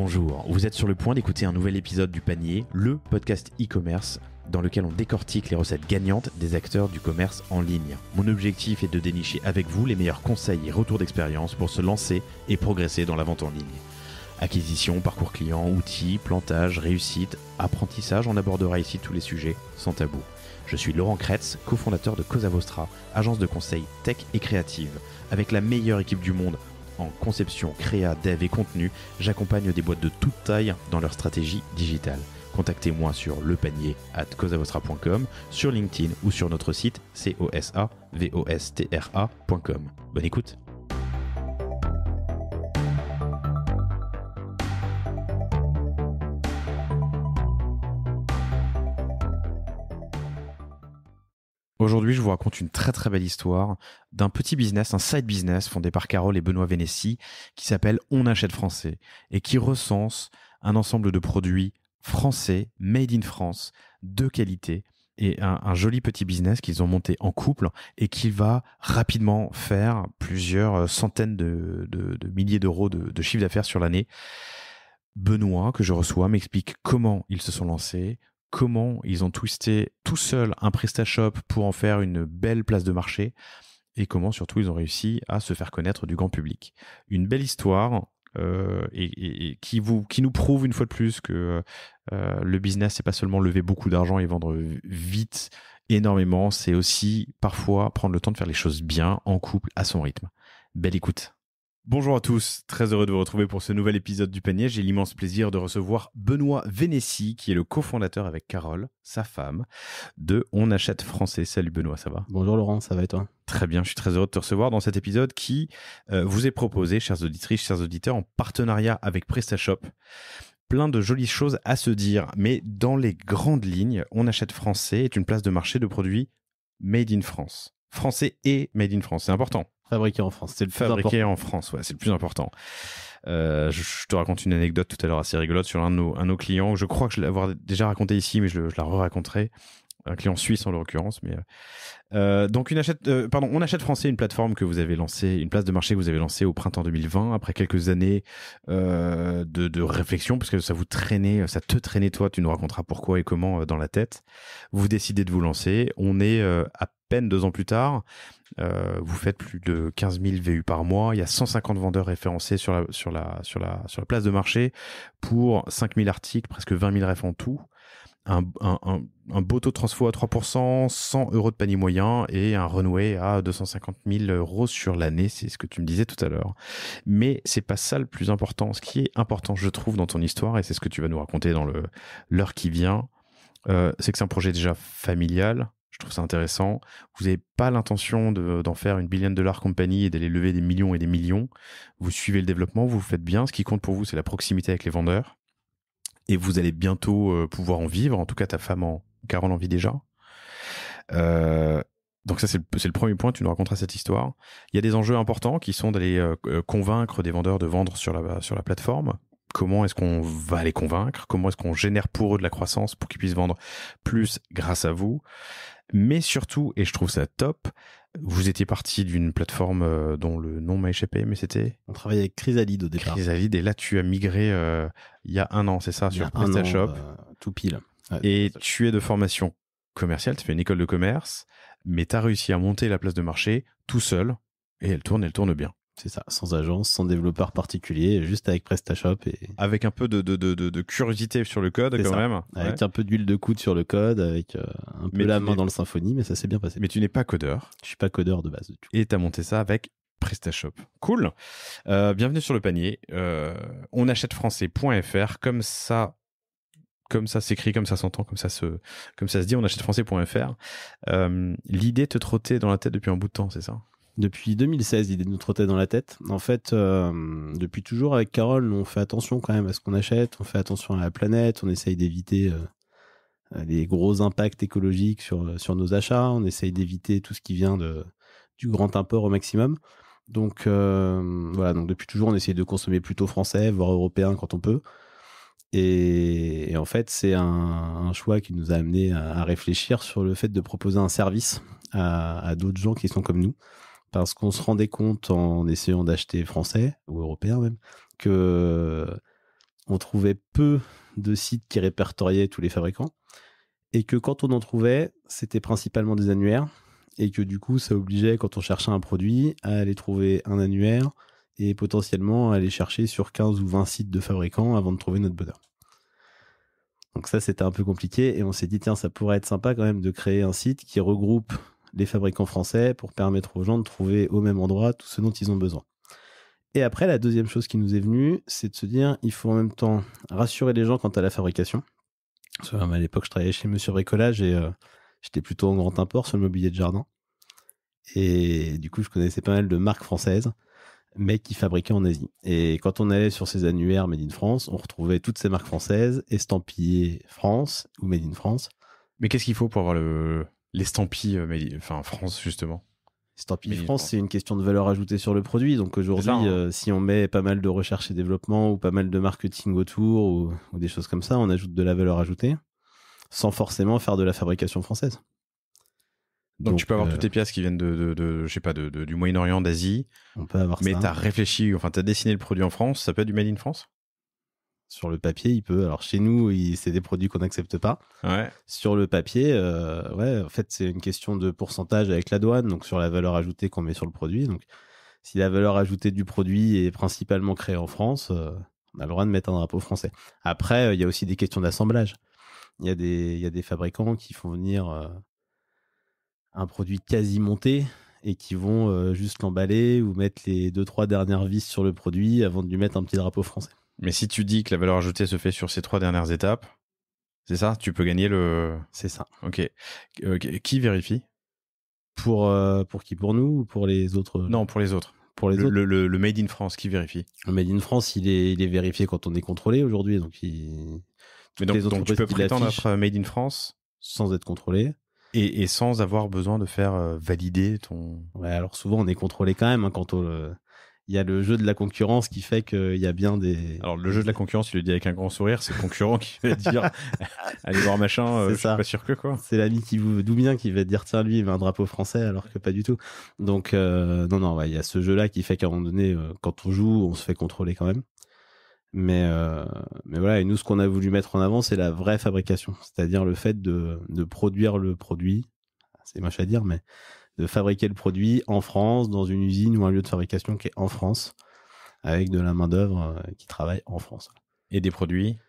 Bonjour, vous êtes sur le point d'écouter un nouvel épisode du Panier, le podcast e-commerce dans lequel on décortique les recettes gagnantes des acteurs du commerce en ligne. Mon objectif est de dénicher avec vous les meilleurs conseils et retours d'expérience pour se lancer et progresser dans la vente en ligne. Acquisition, parcours client, outils, plantage, réussite, apprentissage, on abordera ici tous les sujets sans tabou. Je suis Laurent Kretz, cofondateur de Cosa Vostra, agence de conseil tech et créative. Avec la meilleure équipe du monde en conception, créa, dev et contenu, j'accompagne des boîtes de toute taille dans leur stratégie digitale. Contactez-moi sur lepanier@cosavostra.com, sur LinkedIn ou sur notre site cosavostra.com. Bonne écoute. Aujourd'hui, je vous raconte une très très belle histoire d'un petit business, un side business fondé par Carole et Benoît Vénessi qui s'appelle On achète français et qui recense un ensemble de produits français, made in France, de qualité et un joli petit business qu'ils ont monté en couple et qui va rapidement faire plusieurs centaines de milliers d'euros de chiffre d'affaires sur l'année. Benoît, que je reçois, m'explique comment ils se sont lancés, comment ils ont twisté tout seuls un PrestaShop pour en faire une belle place de marché et comment surtout ils ont réussi à se faire connaître du grand public. Une belle histoire et qui nous prouve une fois de plus que le business, c'est pas seulement lever beaucoup d'argent et vendre vite, énormément, c'est aussi parfois prendre le temps de faire les choses bien, en couple, à son rythme. Belle écoute. Bonjour à tous, très heureux de vous retrouver pour ce nouvel épisode du Panier. J'ai l'immense plaisir de recevoir Benoît Vénessi, qui est le cofondateur avec Carole, sa femme, de On achète français. Salut Benoît, ça va ? Bonjour Laurent, ça va et toi ? Très bien, je suis très heureux de te recevoir dans cet épisode qui vous est proposé, chères auditrices, chers auditeurs, en partenariat avec PrestaShop. Plein de jolies choses à se dire, mais dans les grandes lignes, On achète français est une place de marché de produits made in France. Français et made in France, c'est important. Fabriqué en France, c'est le plus important. Fabriqué en France, ouais, c'est le plus important. Je te raconte une anecdote tout à l'heure assez rigolote sur un de nos clients. Je crois que je l'ai déjà raconté ici, mais je la re-raconterai. Un client suisse en l'occurrence, mais donc On achète français, une plateforme que vous avez lancée, une place de marché que vous avez lancée au printemps 2020 après quelques années de réflexion, parce que ça te traînait toi, tu nous raconteras pourquoi et comment dans la tête. Vous décidez de vous lancer. On est à peine 2 ans plus tard. Vous faites plus de 15 000 VU par mois. Il y a 150 vendeurs référencés sur la place de marché pour 5 000 articles, presque 20 000 refs en tout. Un beau taux de transfo à 3%, 100 euros de panier moyen et un runway à 250 000 euros sur l'année. C'est ce que tu me disais tout à l'heure. Mais c'est pas ça le plus important. Ce qui est important, je trouve, dans ton histoire, et c'est ce que tu vas nous raconter dans l'heure qui vient, c'est que c'est un projet déjà familial. Je trouve ça intéressant. Vous n'avez pas l'intention d'en faire une billion-dollar compagnie et d'aller lever des millions et des millions. Vous suivez le développement, vous faites bien. Ce qui compte pour vous, c'est la proximité avec les vendeurs. Et vous allez bientôt pouvoir en vivre. En tout cas, ta femme, Carole, en vit déjà. Donc ça, c'est le premier point. Tu nous raconteras cette histoire. Il y a des enjeux importants qui sont d'aller convaincre des vendeurs de vendre sur la plateforme. Comment est-ce qu'on va les convaincre ? Comment est-ce qu'on génère pour eux de la croissance pour qu'ils puissent vendre plus grâce à vous ? Mais surtout, et je trouve ça top, vous étiez parti d'une plateforme dont le nom m'a échappé, mais c'était... On travaillait avec Chrysalide au départ. Chrysalide, et là tu as migré il y a 1 an, c'est ça, sur PrestaShop. Tout pile. Ouais, et tu es de formation commerciale, tu fais une école de commerce, mais tu as réussi à monter la place de marché tout seul, et elle tourne bien. C'est ça, sans agence, sans développeur particulier, juste avec PrestaShop et... Avec un peu de curiosité sur le code quand même. Avec un peu d'huile de coude sur le code, avec un peu la main dans le Symfony, mais ça s'est bien passé. Mais tu n'es pas codeur. Je suis pas codeur de base du tout. Et tu as monté ça avec PrestaShop. Cool. Bienvenue sur le panier. On achète français.fr, comme ça s'écrit, comme ça s'entend, comme ça se dit, on achète français.fr. L'idée te trottait dans la tête depuis un bout de temps, c'est ça ? Depuis 2016, l'idée de nous trotter dans la tête. En fait, depuis toujours avec Carole, on fait attention quand même à ce qu'on achète, on fait attention à la planète, on essaye d'éviter les gros impacts écologiques sur nos achats, on essaye d'éviter tout ce qui vient du grand import au maximum. Donc voilà, donc depuis toujours, on essaye de consommer plutôt français, voire européen quand on peut. Et en fait, c'est un choix qui nous a amené à réfléchir sur le fait de proposer un service à d'autres gens qui sont comme nous. Parce qu'on se rendait compte en essayant d'acheter français, ou européen même, que on trouvait peu de sites qui répertoriaient tous les fabricants et que quand on en trouvait, c'était principalement des annuaires et que du coup, ça obligeait, quand on cherchait un produit, à aller trouver un annuaire et potentiellement aller chercher sur 15 ou 20 sites de fabricants avant de trouver notre bonheur. Donc ça, c'était un peu compliqué et on s'est dit, tiens, ça pourrait être sympa quand même de créer un site qui regroupe les fabricants français pour permettre aux gens de trouver au même endroit tout ce dont ils ont besoin. Et après, la deuxième chose qui nous est venue, c'est de se dire, il faut en même temps rassurer les gens quant à la fabrication. Parce que, à l'époque, je travaillais chez Monsieur Bricolage et j'étais plutôt en grand import sur le mobilier de jardin. Et du coup, je connaissais pas mal de marques françaises, mais qui fabriquaient en Asie. Et quand on allait sur ces annuaires Made in France, on retrouvait toutes ces marques françaises, estampillées France ou Made in France. Mais qu'est-ce qu'il faut pour avoir l'estampille France, justement? Estampillé France, c'est une question de valeur ajoutée sur le produit. Donc aujourd'hui, si on met pas mal de recherche et développement ou pas mal de marketing autour ou des choses comme ça, on ajoute de la valeur ajoutée sans forcément faire de la fabrication française. Donc tu peux avoir toutes tes pièces qui viennent je sais pas, du Moyen-Orient, d'Asie. On peut avoir ça. Mais t'as réfléchi, enfin t'as dessiné le produit en France, ça peut être du Made in France? Sur le papier, il peut. Alors chez nous, c'est des produits qu'on n'accepte pas. Ouais. Sur le papier, en fait, c'est une question de pourcentage avec la douane, donc sur la valeur ajoutée qu'on met sur le produit. Donc, si la valeur ajoutée du produit est principalement créée en France, on a le droit de mettre un drapeau français. Après, il y a aussi des questions d'assemblage. Il y a des fabricants qui font venir un produit quasi monté et qui vont juste l'emballer ou mettre les 2-3 dernières vis sur le produit avant de lui mettre un petit drapeau français. Mais si tu dis que la valeur ajoutée se fait sur ces 3 dernières étapes, c'est ça? Tu peux gagner le... C'est ça. Ok. Qui vérifie? Pour qui? Pour nous ou pour les autres? Non, pour les autres. Pour les autres. Le Made in France, qui vérifie? Le Made in France, il est vérifié quand on est contrôlé aujourd'hui. Donc, donc tu peux prétendre être Made in France sans être contrôlé. Et sans avoir besoin de faire valider ton... Ouais, alors souvent on est contrôlé quand même quand il y a le jeu de la concurrence qui fait qu'il y a bien des... Alors le jeu de la concurrence, il le dit avec un grand sourire, c'est le concurrent qui va dire allez voir machin, je suis pas sûr que quoi. C'est l'ami qui vous d'où bien qui va dire tiens lui il met un drapeau français alors que pas du tout. Donc non, il y a ce jeu là qui fait qu'à un moment donné quand on joue on se fait contrôler quand même. Mais voilà, et nous ce qu'on a voulu mettre en avant c'est la vraie fabrication, c'est-à-dire le fait de produire le produit, c'est moche à dire mais de fabriquer le produit en France, dans une usine ou un lieu de fabrication qui est en France, avec de la main-d'œuvre qui travaille en France. Et des produits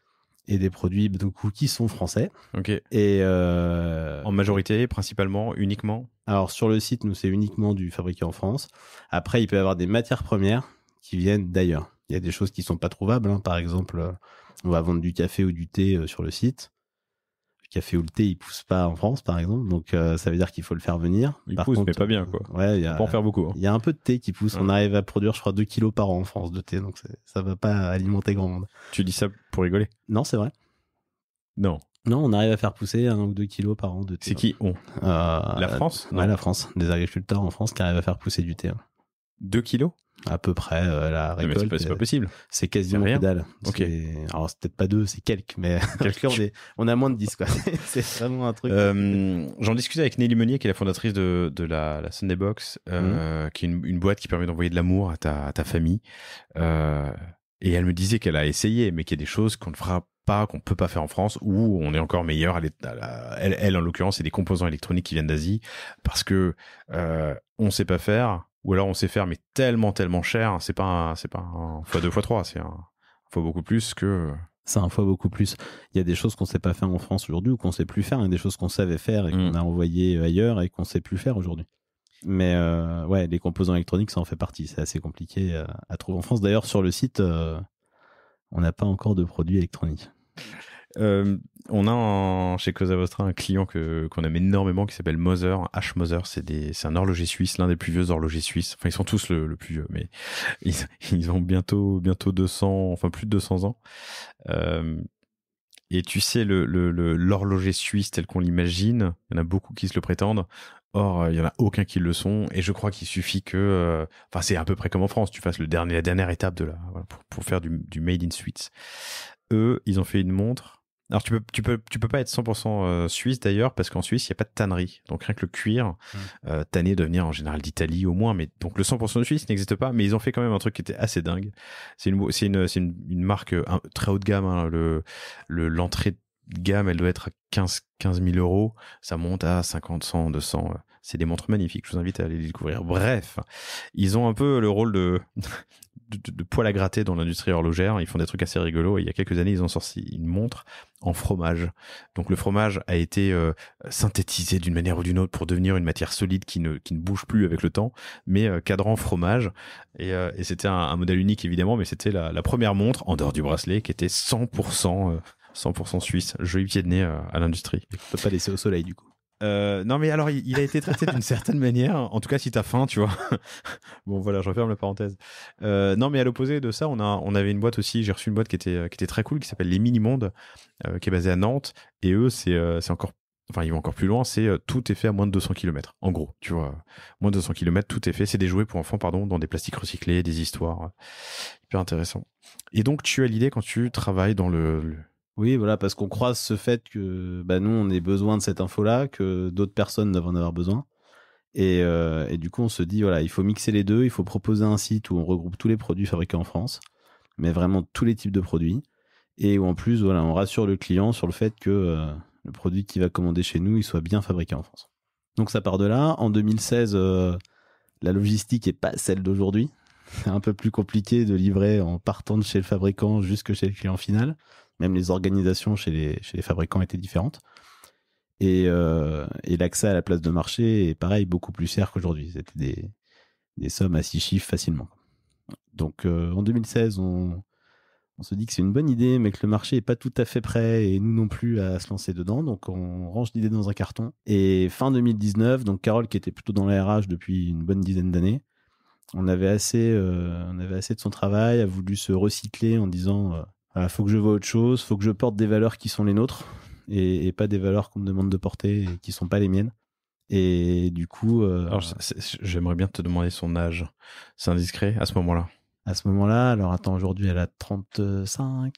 du coup, qui sont français. Ok. Et en majorité, principalement, uniquement? Alors, sur le site, nous, c'est uniquement du fabriqué en France. Après, il peut y avoir des matières premières qui viennent d'ailleurs. Il y a des choses qui sont pas trouvables. Hein. Par exemple, on va vendre du café ou du thé sur le site. Le café ou le thé, il pousse pas en France, par exemple. Donc, ça veut dire qu'il faut le faire venir. Il pousse, mais pas bien, quoi. Ouais, il faut pas en faire beaucoup. Il y a un peu de thé qui pousse. Ouais. On arrive à produire, je crois, 2 kilos par an en France de thé. Donc, ça va pas alimenter grand monde. Tu dis ça pour rigoler? Non, c'est vrai. Non. Non, on arrive à faire pousser 1 ou 2 kilos par an de thé. C'est qui on? La France? Ouais, la France. Des agriculteurs en France qui arrivent à faire pousser du thé. 2 kilos? À peu près, la récolte. Mais c'est pas possible. C'est quasiment que dalle. Ok. Alors, c'est peut-être pas 2, c'est quelques, mais on a moins de 10, quoi. C'est vraiment un truc. J'en discutais avec Nelly Meunier, qui est la fondatrice de la Sunday Box, qui est une boîte qui permet d'envoyer de l'amour à ta famille. Et elle me disait qu'elle a essayé, mais qu'il y a des choses qu'on ne fera pas, qu'on peut pas faire en France, où on est encore meilleur. Elle en l'occurrence, c'est des composants électroniques qui viennent d'Asie, parce que on sait pas faire. Ou alors on sait faire, mais tellement cher, c'est pas un x2, x3, c'est un fois beaucoup plus que... C'est un fois beaucoup plus. Il y a des choses qu'on sait pas faire en France aujourd'hui ou qu'on sait plus faire. Il y a des choses qu'on savait faire et qu'on a envoyées ailleurs et qu'on sait plus faire aujourd'hui. Mais ouais, les composants électroniques, ça en fait partie. C'est assez compliqué à trouver en France. D'ailleurs, sur le site, on n'a pas encore de produits électroniques. On a chez Cosa Vostra un client qu'on aime énormément qui s'appelle Moser, H-Moser, c'est un horloger suisse, l'un des plus vieux horlogers suisses. Enfin, ils sont tous le plus vieux, mais ils ont bientôt 200, enfin plus de 200 ans. Et tu sais, l'horloger suisse tel qu'on l'imagine, il y en a beaucoup qui se le prétendent. Or, il y en a aucun qui le sont. Et je crois qu'il suffit que, enfin, c'est à peu près comme en France, tu fasses la dernière étape pour faire du Made in Suisse. Eux, ils ont fait une montre Alors tu peux pas être 100% suisse d'ailleurs, parce qu'en Suisse il y a pas de tannerie, donc rien que le cuir tanné doit venir en général d'Italie au moins, mais donc le 100% de Suisse n'existe pas, mais ils ont fait quand même un truc qui était assez dingue. C'est une marque très haut de gamme, hein. L'entrée de gamme elle doit être à 15 000 euros, ça monte à 50, 100, 200. C'est des montres magnifiques, je vous invite à aller les découvrir. Bref, ils ont un peu le rôle de poil à gratter dans l'industrie horlogère. Ils font des trucs assez rigolos, et il y a quelques années ils ont sorti une montre en fromage. Donc le fromage a été synthétisé d'une manière ou d'une autre pour devenir une matière solide qui ne bouge plus avec le temps, mais cadran fromage, et c'était un modèle unique évidemment, mais c'était la première montre en dehors du bracelet qui était 100% suisse. Joli pied de nez à l'industrie. On peut pas laisser au soleil du coup. Non mais alors il a été traité d'une certaine manière, en tout cas si t'as faim, tu vois. Bon voilà, je referme la parenthèse. Non mais à l'opposé de ça, on avait une boîte aussi, j'ai reçu une boîte qui était très cool, qui s'appelle Les Mini-Mondes, qui est basée à Nantes, et eux c'est encore, enfin ils vont encore plus loin, c'est tout est fait à moins de 200 km en gros, tu vois. Moins de 200 km, tout est fait, c'est des jouets pour enfants, pardon, dans des plastiques recyclés, des histoires hyper intéressant. Et donc tu as l'idée quand tu travailles dans le... Oui, voilà, parce qu'on croise ce fait que nous, on ait besoin de cette info-là, que d'autres personnes doivent en avoir besoin. Et du coup, on se dit, voilà, il faut mixer les deux, il faut proposer un site où on regroupe tous les produits fabriqués en France, mais vraiment tous les types de produits, et où en plus, voilà, on rassure le client sur le fait que le produit qu'il va commander chez nous, il soit bien fabriqué en France. Donc ça part de là. En 2016, la logistique est pas celle d'aujourd'hui. C'est un peu plus compliqué de livrer en partant de chez le fabricant jusque chez le client final. Même les organisations chez les fabricants étaient différentes. Et l'accès à la place de marché est pareil, beaucoup plus cher qu'aujourd'hui. C'était des sommes à 6 chiffres facilement. Donc en 2016, on se dit que c'est une bonne idée, mais que le marché est pas tout à fait prêt, et nous non plus, à se lancer dedans. Donc on range l'idée dans un carton. Et fin 2019, donc Carole, qui était plutôt dans la RH depuis une bonne dizaine d'années, on avait assez de son travail, a voulu se recycler en disant faut que je vois autre chose, faut que je porte des valeurs qui sont les nôtres, et pas des valeurs qu'on me demande de porter et qui sont pas les miennes. Et du coup... Alors, j'aimerais bien te demander son âge. C'est indiscret à ce moment-là? À ce moment-là, alors attends, aujourd'hui elle a 35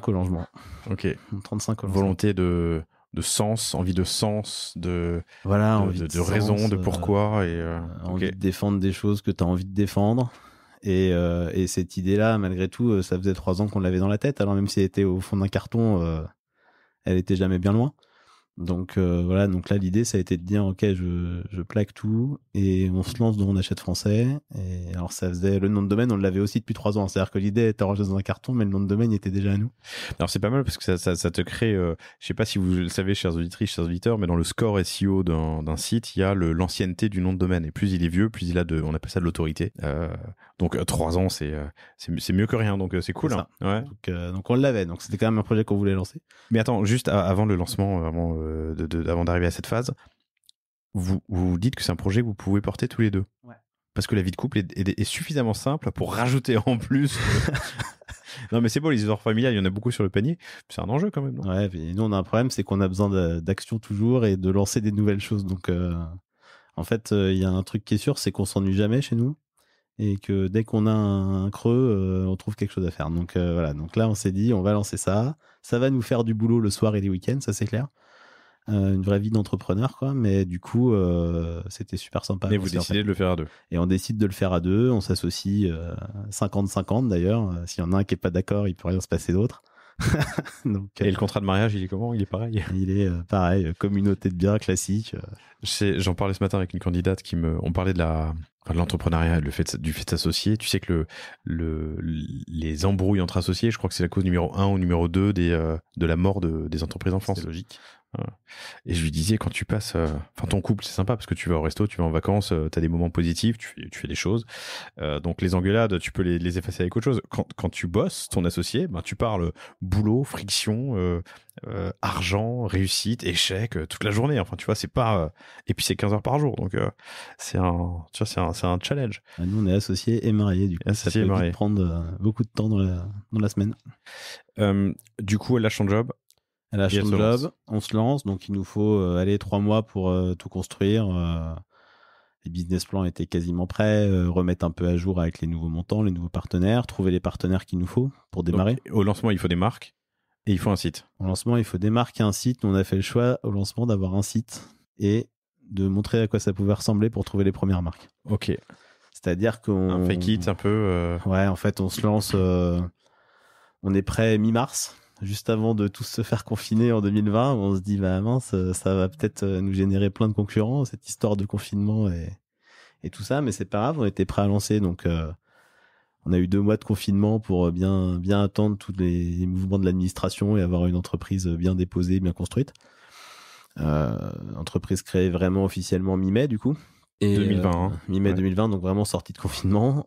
au lancement. Ok. 35 au lancement. Volonté de sens, envie de sens, voilà, envie de raison, sens, de pourquoi, et envie de défendre des choses que tu as envie de défendre. Et cette idée-là, malgré tout, ça faisait 3 ans qu'on l'avait dans la tête. Alors même si elle était au fond d'un carton, elle était jamais bien loin. Donc voilà, donc là l'idée ça a été de dire ok, je plaque tout et on se lance dans On Achète Français. Et alors ça faisait, le nom de domaine on l'avait aussi depuis 3 ans, c'est-à-dire que l'idée était enregistrée dans un carton, mais le nom de domaine était déjà à nous. Alors c'est pas mal parce que ça te crée, je sais pas si vous le savez, chers auditrices, chers auditeurs, mais dans le score SEO d'un site, il y a l'ancienneté du nom de domaine, et plus il est vieux, plus il a on appelle ça de l'autorité. Donc 3 ans c'est mieux que rien, donc c'est cool. C'est hein. Ouais. Donc on l'avait, donc c'était quand même un projet qu'on voulait lancer. Mais attends, juste avant le lancement, avant d'arriver à cette phase, vous dites que c'est un projet que vous pouvez porter tous les deux. Ouais. Parce que la vie de couple est suffisamment simple pour rajouter en plus. Non mais c'est beau, les histoires familiales, il y en a beaucoup sur le panier. C'est un enjeu quand même. Non? Ouais, et nous on a un problème, c'est qu'on a besoin d'action toujours et de lancer des nouvelles choses. Donc en fait, il y a un truc qui est sûr, c'est qu'on s'ennuie jamais chez nous. Et que dès qu'on a un creux, on trouve quelque chose à faire. Donc voilà, donc là on s'est dit on va lancer ça. Ça va nous faire du boulot le soir et les week-ends, ça c'est clair. Une vraie vie d'entrepreneur quoi, mais du coup c'était super sympa. Mais vous décidez de le faire à deux. Et on décide de le faire à deux, on s'associe 50-50 d'ailleurs. S'il y en a un qui est pas d'accord, il peut rien se passer d'autre. Donc, et le contrat de mariage, il est comment? Il est pareil? Il est pareil, communauté de biens classique. J'en parlais ce matin avec une candidate on parlait de l'entrepreneuriat, du fait de s'associer. Tu sais que les embrouilles entre associés, je crois que c'est la cause numéro 1 ou numéro 2 de la mort des entreprises en France. C'est logique. Et je lui disais, quand tu passes, ton couple c'est sympa parce que tu vas au resto, tu vas en vacances, t'as des moments positifs, tu fais des choses. Donc les engueulades, tu peux les effacer avec autre chose. Quand tu bosses, ton associé, tu parles boulot, friction, argent, réussite, échec, toute la journée. Enfin, tu vois, c'est pas. Et puis c'est 15 heures par jour, donc c'est un challenge. Nous, on est associés et mariés, du coup. Associés ça peut et mariés. prendre beaucoup de temps dans la semaine. Du coup, elle lâche son job. Elle a son job, on se lance, donc il nous faut aller 3 mois pour tout construire. Les business plans étaient quasiment prêts, remettre un peu à jour avec les nouveaux montants, les nouveaux partenaires, trouver les partenaires qu'il nous faut pour démarrer. Donc, au lancement, il faut des marques. Et il faut un site. Au lancement, il faut démarquer un site. Nous, on a fait le choix au lancement d'avoir un site et de montrer à quoi ça pouvait ressembler pour trouver les premières marques. Ok. C'est-à-dire qu'on... Un fake it un peu. Ouais, en fait, on se lance... on est prêt mi-mars, juste avant de tous se faire confiner en 2020. On se dit, bah mince, ça va peut-être nous générer plein de concurrents, cette histoire de confinement et tout ça. Mais c'est pas grave, on était prêt à lancer. Donc, on a eu 2 mois de confinement pour bien attendre tous les mouvements de l'administration et avoir une entreprise bien déposée, bien construite. Entreprise créée vraiment officiellement mi-mai, du coup. Et 2020. Mi-mai 2020, donc vraiment sortie de confinement.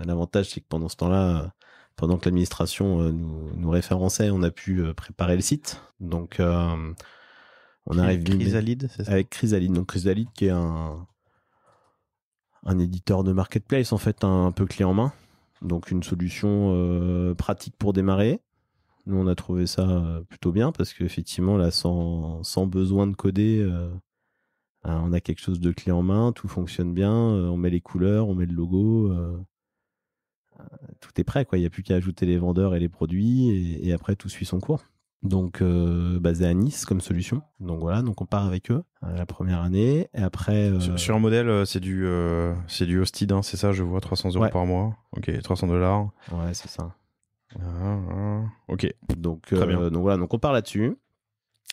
L'avantage, c'est que pendant ce temps-là, pendant que l'administration nous référençait, on a pu préparer le site. Donc, on arrive Chrysalide, c'est ça? avec Chrysalide. Donc, Chrysalide qui est un éditeur de marketplace, en fait, un peu clé en main. Donc, une solution pratique pour démarrer. Nous, on a trouvé ça plutôt bien parce qu'effectivement, là, sans besoin de coder, on a quelque chose de clé en main, tout fonctionne bien, on met les couleurs, on met le logo, tout est prêt, quoi. Il n'y a plus qu'à ajouter les vendeurs et les produits et après, tout suit son cours. Donc, basé à Nice comme solution. Donc voilà, donc on part avec eux la première année. Et après, Sur un modèle, c'est du hosted, hein, c'est ça, je vois, 300 € par mois. Ok, $300. Ouais, c'est ça. Ok. Donc, très bien. donc voilà, donc on part là-dessus.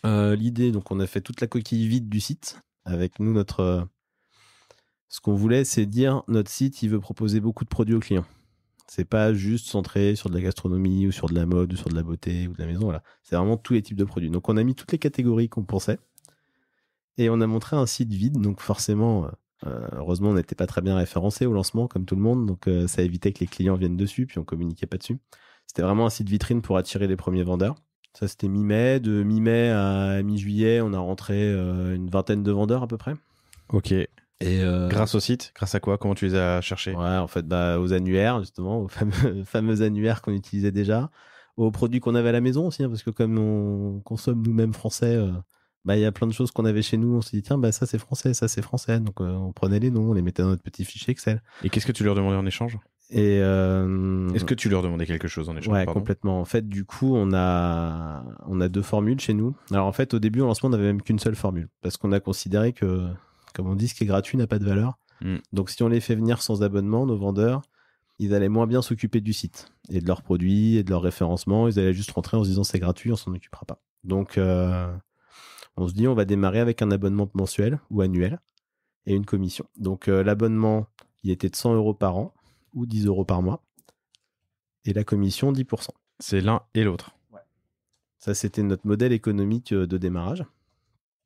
L'idée, donc on a fait toute la coquille vide du site avec nous. Ce qu'on voulait, c'est dire notre site, il veut proposer beaucoup de produits aux clients. C'est pas juste centré sur de la gastronomie ou sur de la mode ou sur de la beauté ou de la maison. Voilà. C'est vraiment tous les types de produits. Donc, on a mis toutes les catégories qu'on pensait et on a montré un site vide. Donc, forcément, heureusement, on n'était pas très bien référencé au lancement, comme tout le monde. Donc, ça évitait que les clients viennent dessus, puis on communiquait pas dessus. C'était vraiment un site vitrine pour attirer les premiers vendeurs. Ça, c'était mi-mai. De mi-mai à mi-juillet, on a rentré une vingtaine de vendeurs à peu près. Ok. Et grâce au site, grâce à quoi? Comment tu les as cherchés? Ouais, en fait, aux annuaires, justement, aux fameux annuaires qu'on utilisait déjà, aux produits qu'on avait à la maison aussi, hein, parce que comme on consomme nous-mêmes français, il y a plein de choses qu'on avait chez nous. On s'est dit, tiens, ça c'est français, ça c'est français. Donc, on prenait les noms, on les mettait dans notre petit fichier Excel. Et qu'est-ce que tu leur demandais en échange? Et est-ce que tu leur demandais quelque chose en échange? Ouais, complètement. En fait, du coup, on a 2 formules chez nous. Alors, en fait, au début, au lancement, on n'avait même qu'une seule formule, parce qu'on a considéré que, comme on dit, ce qui est gratuit n'a pas de valeur. Donc, si on les fait venir sans abonnement, nos vendeurs, ils allaient moins bien s'occuper du site et de leurs produits et de leur référencement. Ils allaient juste rentrer en se disant c'est gratuit, on s'en occupera pas. Donc, on se dit on va démarrer avec un abonnement mensuel ou annuel et une commission. Donc, l'abonnement, il était de 100 € par an ou 10 € par mois et la commission 10%. C'est l'un et l'autre. Ouais. Ça, c'était notre modèle économique de démarrage.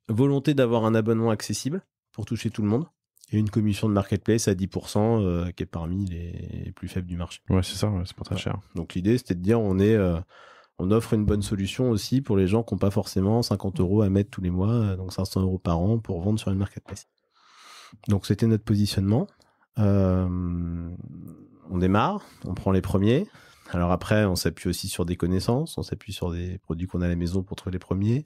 Volonté d'avoir un abonnement accessible pour toucher tout le monde. Et une commission de marketplace à 10%, qui est parmi les plus faibles du marché. Ouais, c'est ça, c'est pas très cher. Donc l'idée, c'était de dire on offre une bonne solution aussi pour les gens qui n'ont pas forcément 50 € à mettre tous les mois, donc 500 € par an pour vendre sur une marketplace. Donc c'était notre positionnement. On démarre, on prend les premiers. Alors après, on s'appuie aussi sur des connaissances, on s'appuie sur des produits qu'on a à la maison pour trouver les premiers,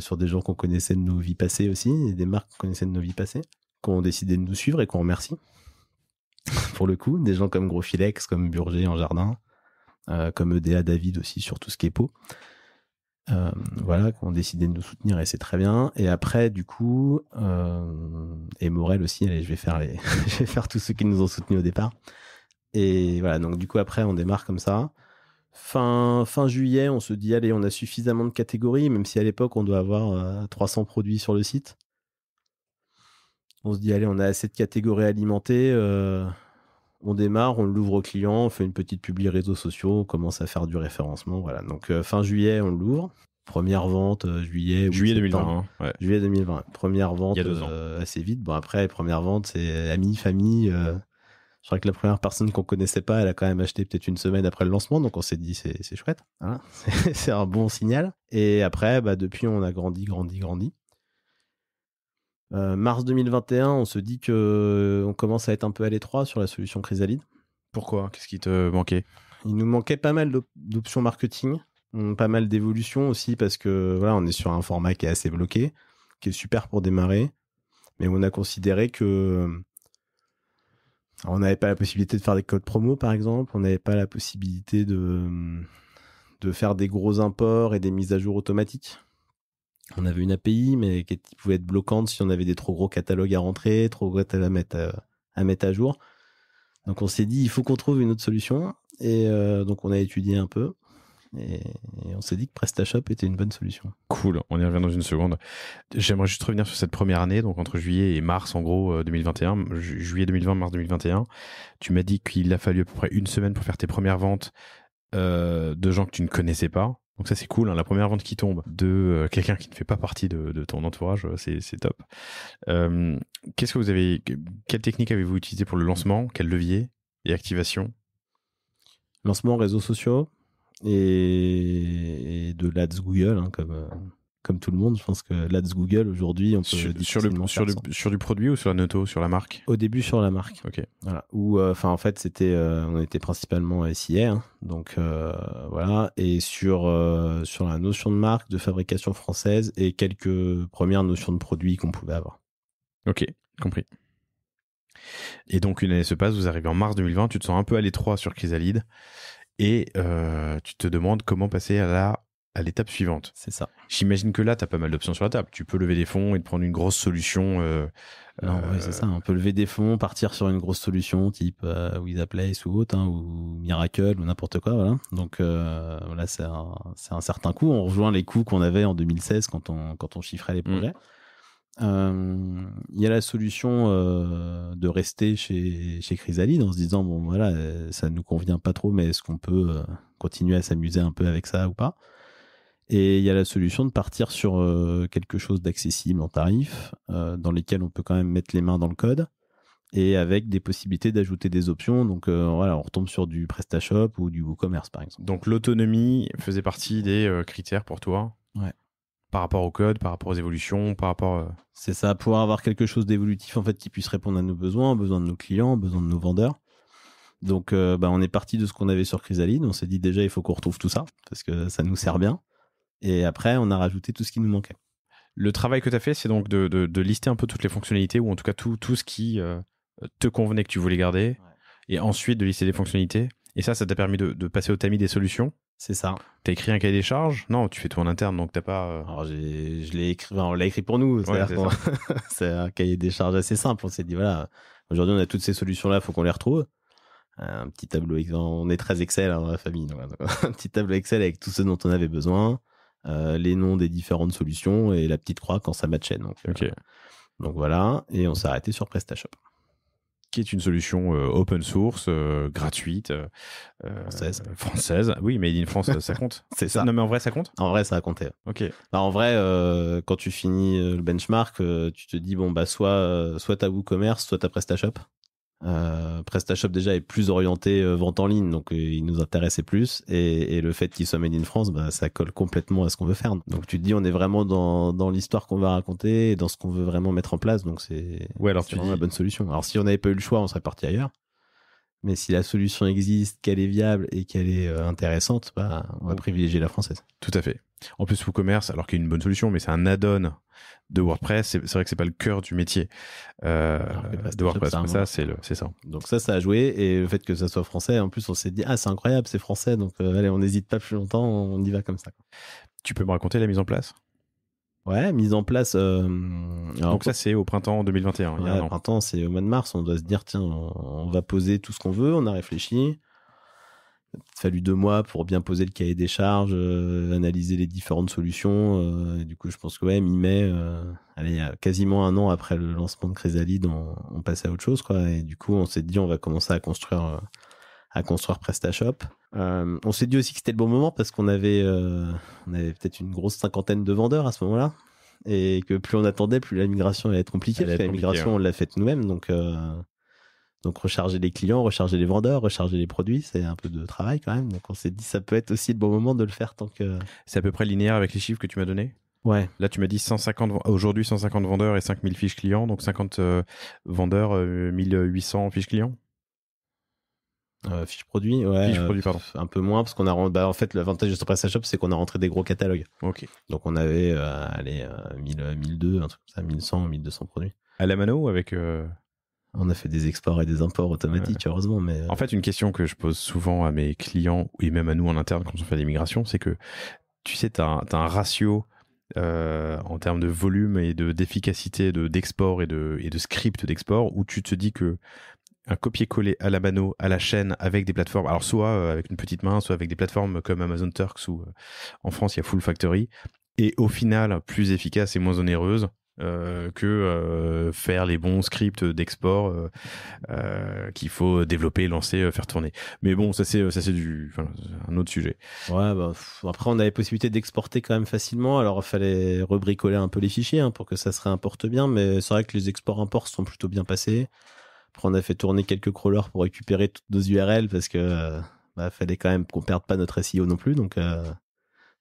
sur des gens qu'on connaissait de nos vies passées aussi, et des marques qu'on connaissait de nos vies passées, qui ont décidé de nous suivre et qu'on remercie. Pour le coup, des gens comme Grofilex, comme Burger en jardin, comme EDA David aussi sur tout ce qui est pot. Voilà, qui ont décidé de nous soutenir et c'est très bien. Et après, du coup, et Morel aussi, allez, je vais faire tous ceux qui nous ont soutenus au départ. Et voilà, donc du coup, après, on démarre comme ça. Fin juillet, on se dit, allez, on a suffisamment de catégories, même si à l'époque, on doit avoir 300 produits sur le site. On se dit, allez, on a assez de catégories alimentées, on démarre, on l'ouvre aux clients, on fait une petite publi réseaux sociaux, on commence à faire du référencement. Voilà. Donc, fin juillet, on l'ouvre. Première vente, juillet 2020. Ouais. Juillet 2020. Première vente, il y a 2 ans. assez vite. Bon, après, première vente, c'est amis, famille. Je crois que la première personne qu'on connaissait pas, elle a quand même acheté peut-être une semaine après le lancement. Donc, on s'est dit, c'est chouette. Hein c'est un bon signal. Et après, depuis, on a grandi. Mars 2021, on se dit que on commence à être un peu à l'étroit sur la solution Chrysalide. Pourquoi? Qu'est-ce qui te manquait? Il nous manquait pas mal d'options marketing, pas mal d'évolutions aussi parce que voilà, on est sur un format qui est assez bloqué, qui est super pour démarrer, mais on a considéré que on n'avait pas la possibilité de faire des codes promo par exemple, on n'avait pas la possibilité de faire des gros imports et des mises à jour automatiques. On avait une API, mais qui pouvait être bloquante si on avait des trop gros catalogues à rentrer, trop gros catalogues à mettre à jour. Donc on s'est dit, il faut qu'on trouve une autre solution. Et donc on a étudié un peu. Et on s'est dit que PrestaShop était une bonne solution. Cool, on y revient dans une seconde. J'aimerais juste revenir sur cette première année, donc entre juillet et mars, en gros, 2021, juillet 2020, mars 2021. Tu m'as dit qu'il a fallu à peu près une semaine pour faire tes premières ventes de gens que tu ne connaissais pas. Donc ça, c'est cool, hein, la première vente qui tombe de quelqu'un qui ne fait pas partie de ton entourage, c'est top. Quelle technique avez-vous utilisé pour le lancement? Quel levier et activation? Lancement réseaux sociaux et de l'Ads Google, hein, comme tout le monde. Je pense que l'Ads Google, aujourd'hui, on peut sur du produit ou sur la noto, sur la marque? Au début, sur la marque. Ok. Voilà. En fait, on était principalement SIA, hein, donc voilà, et sur la notion de marque, de fabrication française et quelques premières notions de produits qu'on pouvait avoir. Ok, compris. Et donc une année se passe, vous arrivez en mars 2020, tu te sens un peu à l'étroit sur Chrysalide et tu te demandes comment passer à l'étape suivante. C'est ça. J'imagine que là, tu as pas mal d'options sur la table. Tu peux lever des fonds et te prendre une grosse solution. C'est ça. On peut lever des fonds, partir sur une grosse solution type WithaPlace ou autre, hein, ou Miracle ou n'importe quoi. Voilà. Donc là, c'est un certain coût. On rejoint les coûts qu'on avait en 2016 quand on chiffrait les projets. Il y a la solution de rester chez Chrysalide en se disant bon voilà, ça nous convient pas trop, mais est-ce qu'on peut continuer à s'amuser un peu avec ça ou pas? Et il y a la solution de partir sur quelque chose d'accessible en tarif, dans lesquels on peut quand même mettre les mains dans le code et avec des possibilités d'ajouter des options. Donc voilà, on retombe sur du PrestaShop ou du WooCommerce par exemple. Donc l'autonomie faisait partie des critères pour toi? Ouais. Par rapport au code, par rapport aux évolutions, par rapport... C'est ça, pouvoir avoir quelque chose d'évolutif en fait qui puisse répondre à nos besoins, aux besoins de nos clients, aux besoins de nos vendeurs. Donc on est parti de ce qu'on avait sur Chrysalide. On s'est dit déjà il faut qu'on retrouve tout ça parce que ça nous sert bien. Et après on a rajouté tout ce qui nous manquait. Le travail que tu as fait, c'est donc de lister un peu toutes les fonctionnalités ou en tout cas tout ce qui te convenait que tu voulais garder, et ensuite de lister les fonctionnalités. Et ça t'a permis de passer au tamis des solutions? C'est ça. T'as écrit un cahier des charges? Non, tu fais tout en interne, donc t'as pas... Alors je l'ai écrit, on l'a écrit pour nous. C'est un cahier des charges assez simple. On s'est dit voilà, aujourd'hui on a toutes ces solutions-là, faut qu'on les retrouve. Un petit tableau, on est très Excel dans la famille. Donc, un petit tableau Excel avec tout ce dont on avait besoin, les noms des différentes solutions et la petite croix quand ça matchait. Donc voilà, et on s'est arrêté sur PrestaShop. Qui est une solution open source, gratuite, française. Oui, mais Made in France, ça compte. C'est ça. Non, mais en vrai, ça compte? En vrai, ça a compté. Ok. Bah, en vrai, quand tu finis le benchmark, tu te dis bon bah soit t'as WooCommerce, soit t'as PrestaShop. PrestaShop déjà est plus orienté vente en ligne, donc il nous intéressait plus, et le fait qu'il soit made in France, bah, ça colle complètement à ce qu'on veut faire. Donc tu te dis on est vraiment dans l'histoire qu'on va raconter et dans ce qu'on veut vraiment mettre en place, donc c'est vraiment la bonne solution. Alors si on n'avait pas eu le choix, on serait parti ailleurs, mais si la solution existe, qu'elle est viable et qu'elle est intéressante, bah, on va privilégier la française. Tout à fait. En plus, WooCommerce, alors qu'il y a une bonne solution, mais c'est un add-on de WordPress. C'est vrai que c'est pas le cœur du métier de WordPress. C'est ça. Donc ça a joué, et le fait que ça soit français, en plus, on s'est dit c'est incroyable, c'est français, donc allez, on n'hésite pas plus longtemps, on y va comme ça. Tu peux me raconter la mise en place? Ouais, mise en place. Donc ça, c'est au printemps 2021. Ouais, au printemps, c'est au mois de mars. On doit se dire tiens, on va poser tout ce qu'on veut. On a réfléchi. Il a fallu 2 mois pour bien poser le cahier des charges, analyser les différentes solutions. Et du coup, je pense que mi-mai, quasiment un an après le lancement de Chrysalide, on passait à autre chose, quoi. Et du coup, on s'est dit, on va commencer à construire PrestaShop. On s'est dit aussi que c'était le bon moment parce qu'on avait peut-être une grosse 50aine de vendeurs à ce moment-là, et que plus on attendait, plus la migration allait être compliquée. Parce que la migration, on l'a faite nous-mêmes, donc recharger les clients, recharger les vendeurs, recharger les produits, c'est un peu de travail quand même. Donc on s'est dit ça peut être aussi le bon moment de le faire tant que... C'est à peu près linéaire avec les chiffres que tu m'as donnés? Ouais. Là tu m'as dit aujourd'hui 150 vendeurs et 5000 fiches clients, donc 50 vendeurs, 1800 fiches clients? Fiches produits, ouais. Fiches produits, pardon. Un peu moins parce qu'on a... en fait, l'avantage de PrestaShop, c'est qu'on a rentré des gros catalogues. Ok. Donc on avait 1000, 1200, un truc comme ça, 1100, 1200 produits. À la mano ou avec... On a fait des exports et des imports automatiques, heureusement. Mais en fait, une question que je pose souvent à mes clients et même à nous en interne quand on fait des migrations, c'est que tu sais, tu as un ratio en termes de volume et d'efficacité d'export et de script d'export où tu te dis que un copier-coller à la mano, à la chaîne, avec des plateformes, alors soit avec une petite main, soit avec des plateformes comme Amazon Turks ou en France, il y a Full Factory, et au final, plus efficace et moins onéreuse que faire les bons scripts d'export qu'il faut développer, lancer, faire tourner. Mais bon, ça c'est un autre sujet. Ouais, après on avait possibilité d'exporter quand même facilement, alors il fallait rebricoler un peu les fichiers pour que ça se réimporte bien, mais c'est vrai que les exports-imports sont plutôt bien passés. Après on a fait tourner quelques crawlers pour récupérer toutes nos URL parce que fallait quand même qu'on perde pas notre SEO non plus, donc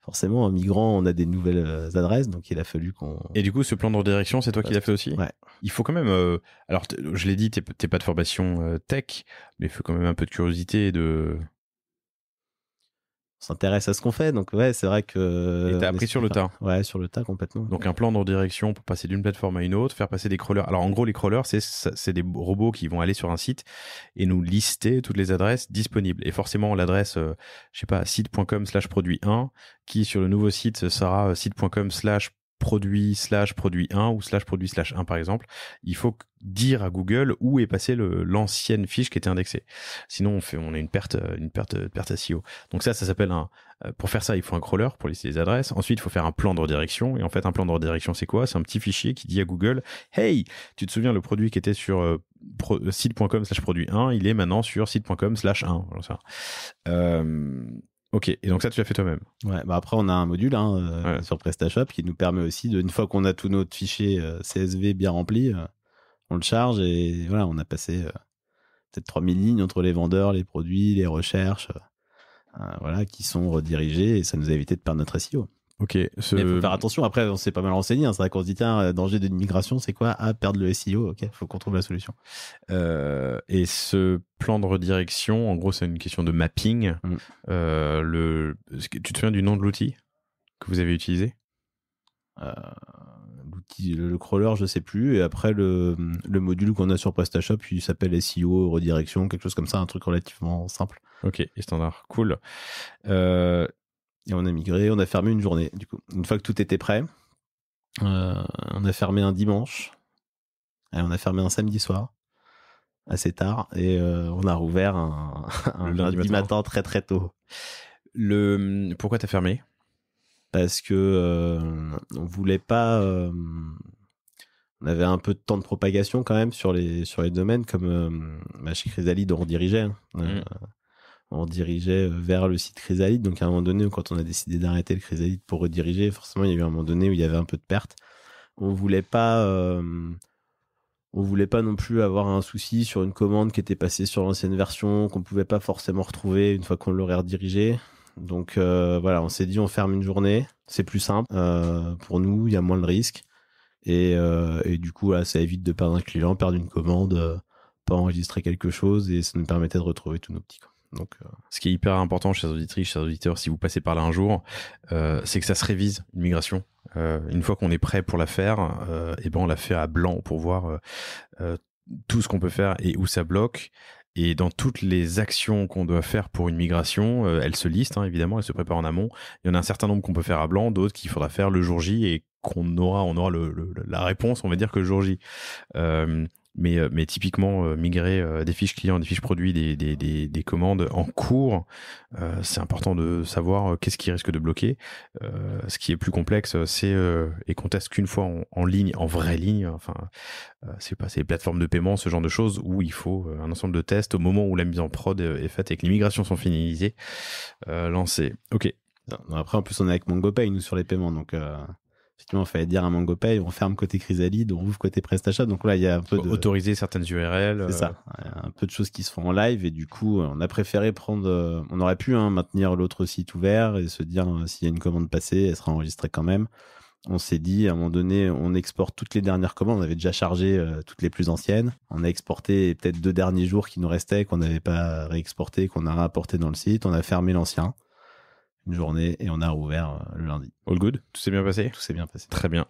forcément, en migrant, on a des nouvelles adresses, donc il a fallu qu'on... Et du coup, ce plan de redirection, c'est toi qui l'as fait aussi ? Ouais. Il faut quand même... alors, je l'ai dit, t'es pas de formation tech, mais il faut quand même un peu de curiosité et de... On s'intéresse à ce qu'on fait, donc ouais, c'est vrai que... Et t'as appris sur le tas. Ouais, sur le tas, complètement. Donc un plan de redirection pour passer d'une plateforme à une autre, faire passer des crawlers. Alors en gros, les crawlers, c'est des robots qui vont aller sur un site et nous lister toutes les adresses disponibles. Et forcément, l'adresse, je sais pas, site.com/produit1, qui sur le nouveau site sera site.com/produit/produit1 ou /produit/1 par exemple. Il faut dire à Google où est passée l'ancienne fiche qui était indexée. Sinon, on a une perte SEO. Donc ça s'appelle pour faire ça, il faut un crawler pour lister les adresses. Ensuite, il faut faire un plan de redirection. Et en fait, un plan de redirection, c'est quoi ? C'est un petit fichier qui dit à Google, hey, tu te souviens le produit qui était sur site.com/produit1, il est maintenant sur site.com/1. Ok, et donc ça, tu l'as fait toi-même. Ouais, après, on a un module sur PrestaShop qui nous permet aussi, une fois qu'on a tout notre fichier CSV bien rempli, on le charge et voilà, on a passé peut-être 3000 lignes entre les vendeurs, les produits, les recherches, qui sont redirigées et ça nous a évité de perdre notre SEO. Ok. Mais il faut faire attention. Après, on s'est pas mal renseigné. C'est vrai qu'on se dit, tiens, danger d'une migration, c'est quoi ? Perdre le SEO. Ok, faut qu'on trouve la solution. Et ce plan de redirection, en gros, c'est une question de mapping. Tu te souviens du nom de l'outil que vous avez utilisé ? L'outil, le crawler, je sais plus. Et après, le module qu'on a sur PrestaShop, il s'appelle SEO, redirection, quelque chose comme ça, un truc relativement simple. Ok, et standard. Cool. Et on a migré, on a fermé une journée, du coup. Une fois que tout était prêt, on a fermé un dimanche. Et on a fermé un samedi soir, assez tard. Et on a rouvert un lundi matin très très tôt. Pourquoi t'as fermé ? Parce que on voulait pas... on avait un peu de temps de propagation quand même sur les domaines, comme chez Chrysalide, on redirigeait. On dirigeait vers le site Chrysalide. Donc, à un moment donné, quand on a décidé d'arrêter le Chrysalide pour rediriger, forcément, il y a eu un moment donné où il y avait un peu de perte. On voulait pas non plus avoir un souci sur une commande qui était passée sur l'ancienne version, qu'on pouvait pas forcément retrouver une fois qu'on l'aurait redirigé. Donc, on s'est dit, on ferme une journée. C'est plus simple. Pour nous, il y a moins de risques. Et du coup, là, ça évite de perdre un client, perdre une commande, pas enregistrer quelque chose, et ça nous permettait de retrouver tous nos petits. Donc, ce qui est hyper important, chers auditrices, chers auditeurs, si vous passez par là un jour, c'est que ça se révise, une migration. Une fois qu'on est prêt pour la faire, on la fait à blanc pour voir tout ce qu'on peut faire et où ça bloque. Et dans toutes les actions qu'on doit faire pour une migration, elles se listent, évidemment, elles se préparent en amont. Il y en a un certain nombre qu'on peut faire à blanc, d'autres qu'il faudra faire le jour J et on aura la réponse, on va dire, que le jour J. Mais typiquement, migrer des fiches clients, des fiches produits, des commandes en cours, c'est important de savoir qu'est-ce qui risque de bloquer. Ce qui est plus complexe, c'est et qu'on teste qu'une fois en ligne, en vraie ligne. Enfin, c'est les plateformes de paiement, ce genre de choses où il faut un ensemble de tests au moment où la mise en prod est faite et que les migrations sont finalisées, lancées. Ok. Après, en plus, on est avec MangoPay, nous, sur les paiements, donc... Effectivement, il fallait dire à MangoPay, on ferme côté Chrysalide, on ouvre côté PrestaShop. Donc là, il y a un peu de... autoriser certaines URL. C'est ça. Un peu de choses qui se font en live. Et du coup, on a préféré prendre... on aurait pu maintenir l'autre site ouvert et se dire, s'il y a une commande passée, elle sera enregistrée quand même. On s'est dit, à un moment donné, on exporte toutes les dernières commandes. On avait déjà chargé toutes les plus anciennes. On a exporté peut-être 2 derniers jours qui nous restaient, qu'on n'avait pas réexporté, qu'on a réapporté dans le site. On a fermé l'ancien. une journée et on a rouvert le lundi. All good? Tout s'est bien passé? Tout s'est bien passé. Très bien.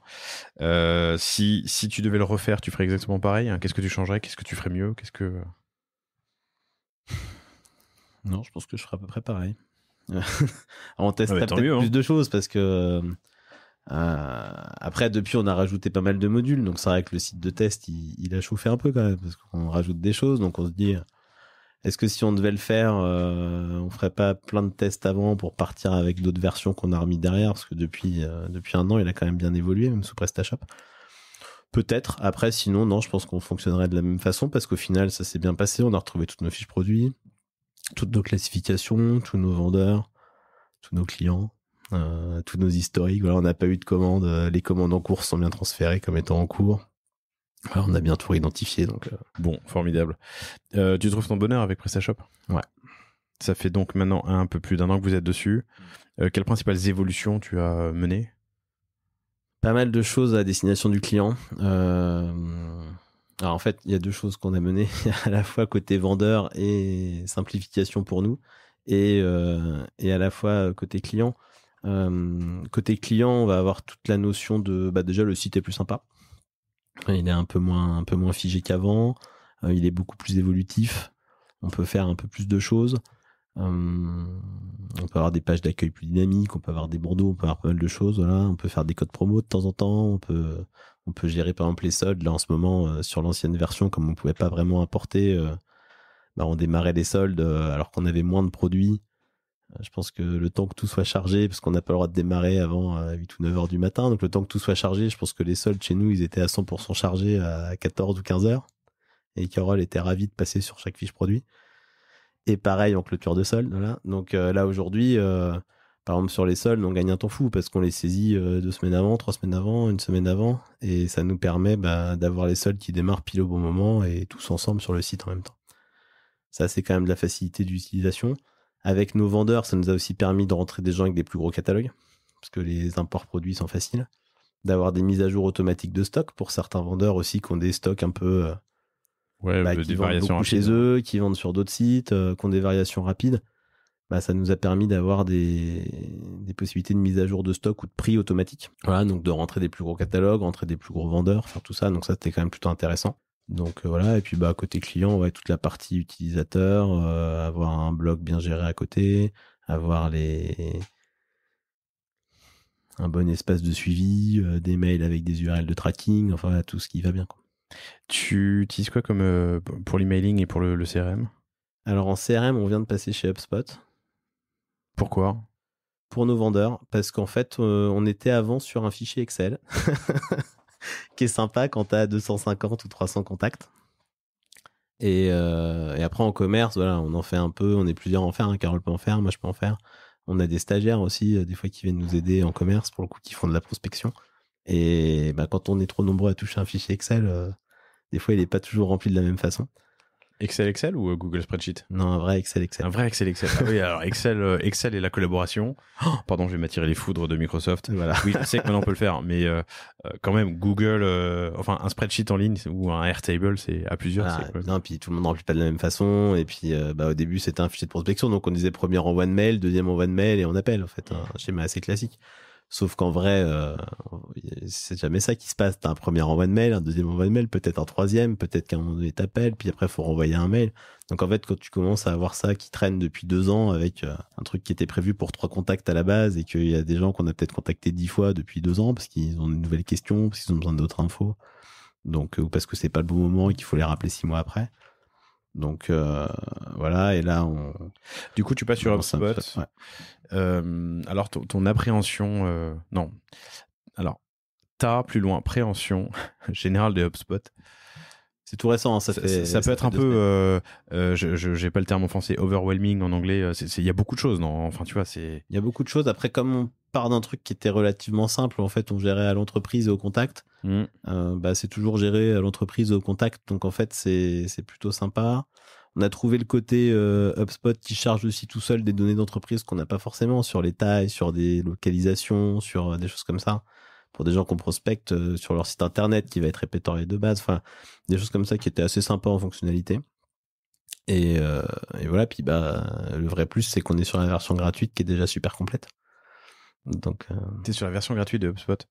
Si tu devais le refaire, tu ferais exactement pareil, hein? Qu'est-ce que tu changerais? Qu'est-ce que tu ferais mieux? Non, je pense que je ferai à peu près pareil. On testerait tant peut-être mieux, hein. plus de choses parce que après, depuis, on a rajouté pas mal de modules. Donc, c'est vrai que le site de test, il a chauffé un peu quand même parce qu'on rajoute des choses. Donc, on se dit, est-ce que si on devait le faire, on ferait pas plein de tests avant pour partir avec d'autres versions qu'on a remis derrière? Parce que depuis 1 an, il a quand même bien évolué, même sous PrestaShop. Peut-être. Après, sinon, non, je pense qu'on fonctionnerait de la même façon parce qu'au final, ça s'est bien passé. On a retrouvé toutes nos fiches produits, toutes nos classifications, tous nos vendeurs, tous nos clients, tous nos historiques. Voilà, on n'a pas eu de commandes. Les commandes en cours sont bien transférées comme étant en cours. Voilà, on a bien tout identifié. Donc, Bon, formidable. Tu trouves ton bonheur avec PrestaShop? Ouais. Ça fait donc maintenant un peu plus d'1 an que vous êtes dessus. Quelles principales évolutions tu as menées? Pas mal de choses à destination du client. Alors en fait, il y a 2 choses qu'on a menées, à la fois côté vendeur et simplification pour nous, et à la fois côté client. Côté client, on va avoir toute la notion de, déjà le site est plus sympa. Il est un peu moins figé qu'avant. Il est beaucoup plus évolutif. On peut faire un peu plus de choses. On peut avoir des pages d'accueil plus dynamiques, on peut avoir des bandeaux, on peut avoir pas mal de choses. Voilà, on peut faire des codes promo de temps en temps. On peut gérer par exemple les soldes. Là en ce moment, sur l'ancienne version, comme on pouvait pas vraiment importer, on démarrait les soldes alors qu'on avait moins de produits. Je pense que le temps que tout soit chargé, parce qu'on n'a pas le droit de démarrer avant 8 ou 9 heures du matin, donc le temps que tout soit chargé, je pense que les soldes chez nous, ils étaient à 100% chargés à 14 ou 15 heures. Et Carole était ravie de passer sur chaque fiche produit. Et pareil en clôture de soldes. Voilà. Donc là aujourd'hui, par exemple sur les soldes, on gagne un temps fou parce qu'on les saisit 2 semaines avant, 3 semaines avant, 1 semaine avant. Et ça nous permet d'avoir les soldes qui démarrent pile au bon moment et tous ensemble sur le site en même temps. Ça, c'est quand même de la facilité d'utilisation. Avec nos vendeurs, ça nous a aussi permis de rentrer des gens avec des plus gros catalogues, parce que les imports produits sont faciles. D'avoir des mises à jour automatiques de stock pour certains vendeurs aussi qui ont des stocks un peu... des qui vendent variations beaucoup rapides. chez eux, qui vendent sur d'autres sites, qui ont des variations rapides. Ça nous a permis d'avoir des possibilités de mise à jour de stock ou de prix automatique. Voilà, donc de rentrer des plus gros catalogues, rentrer des plus gros vendeurs, faire tout ça. Donc ça, c'était quand même plutôt intéressant. Donc voilà, et puis côté client, toute la partie utilisateur, avoir un blog bien géré à côté, avoir un bon espace de suivi, des mails avec des URL de tracking, enfin tout ce qui va bien, quoi. Tu utilises quoi comme pour l'emailing et pour le CRM? Alors en CRM, on vient de passer chez HubSpot. Pourquoi? Pour nos vendeurs, parce qu'en fait, on était avant sur un fichier Excel, qui est sympa quand t'as 250 ou 300 contacts. Et après en commerce, voilà, on en fait un peu, on est plusieurs à en faire, hein. Carole peut en faire, moi je peux en faire. On a des stagiaires aussi, des fois qui viennent nous aider en commerce, pour le coup, qui font de la prospection. Et quand on est trop nombreux à toucher un fichier Excel, des fois il est pas toujours rempli de la même façon. Excel ou Google Spreadsheet? Non, un vrai Excel. Un vrai Excel. Ah oui, alors Excel et la collaboration. Oh, pardon, je vais m'attirer les foudres de Microsoft. Voilà. Oui, je sais que maintenant on peut le faire, mais quand même, Google, un spreadsheet en ligne ou un Airtable, c'est à plusieurs. Voilà. C'est quoi? Non, puis tout le monde ne remplit pas de la même façon. Et puis, au début, c'était un fichier de prospection. Donc, on disait premier envoi de mail, deuxième envoi de mail et on appelle, en fait. Un schéma assez classique. Sauf qu'en vrai, c'est jamais ça qui se passe. T'as un premier envoi de mail, un deuxième envoi de mail, peut-être un troisième, peut-être qu'à un moment donné t'appelles, puis après faut renvoyer un mail. Donc en fait, quand tu commences à avoir ça qui traîne depuis 2 ans avec un truc qui était prévu pour 3 contacts à la base et qu'il y a des gens qu'on a peut-être contactés 10 fois depuis 2 ans parce qu'ils ont de nouvelles questions, parce qu'ils ont besoin d'autres infos, donc ou parce que c'est pas le bon moment et qu'il faut les rappeler 6 mois après. Donc voilà, et là Du coup, tu passes sur HubSpot. Ouais. Alors ton appréhension, non. Alors ta plus loin préhension générale de HubSpot. C'est tout récent, hein, ça peut être un peu, j'ai pas le terme en français, overwhelming en anglais. Il y a beaucoup de choses, non? Enfin, tu vois, il y a beaucoup de choses. Après, comme on part d'un truc qui était relativement simple, en fait, on gérait à l'entreprise et au contact. C'est toujours géré à l'entreprise et au contact. Donc, en fait, c'est plutôt sympa. On a trouvé le côté HubSpot qui charge aussi tout seul des données d'entreprise qu'on n'a pas forcément sur les tailles, sur des localisations, sur des choses comme ça. Pour des gens qu'on prospecte sur leur site internet qui va être répertorié de base. Enfin, des choses comme ça qui étaient assez sympas en fonctionnalité. Et voilà, puis le vrai plus, c'est qu'on est sur la version gratuite qui est déjà super complète. Donc, T'es sur la version gratuite de HubSpot.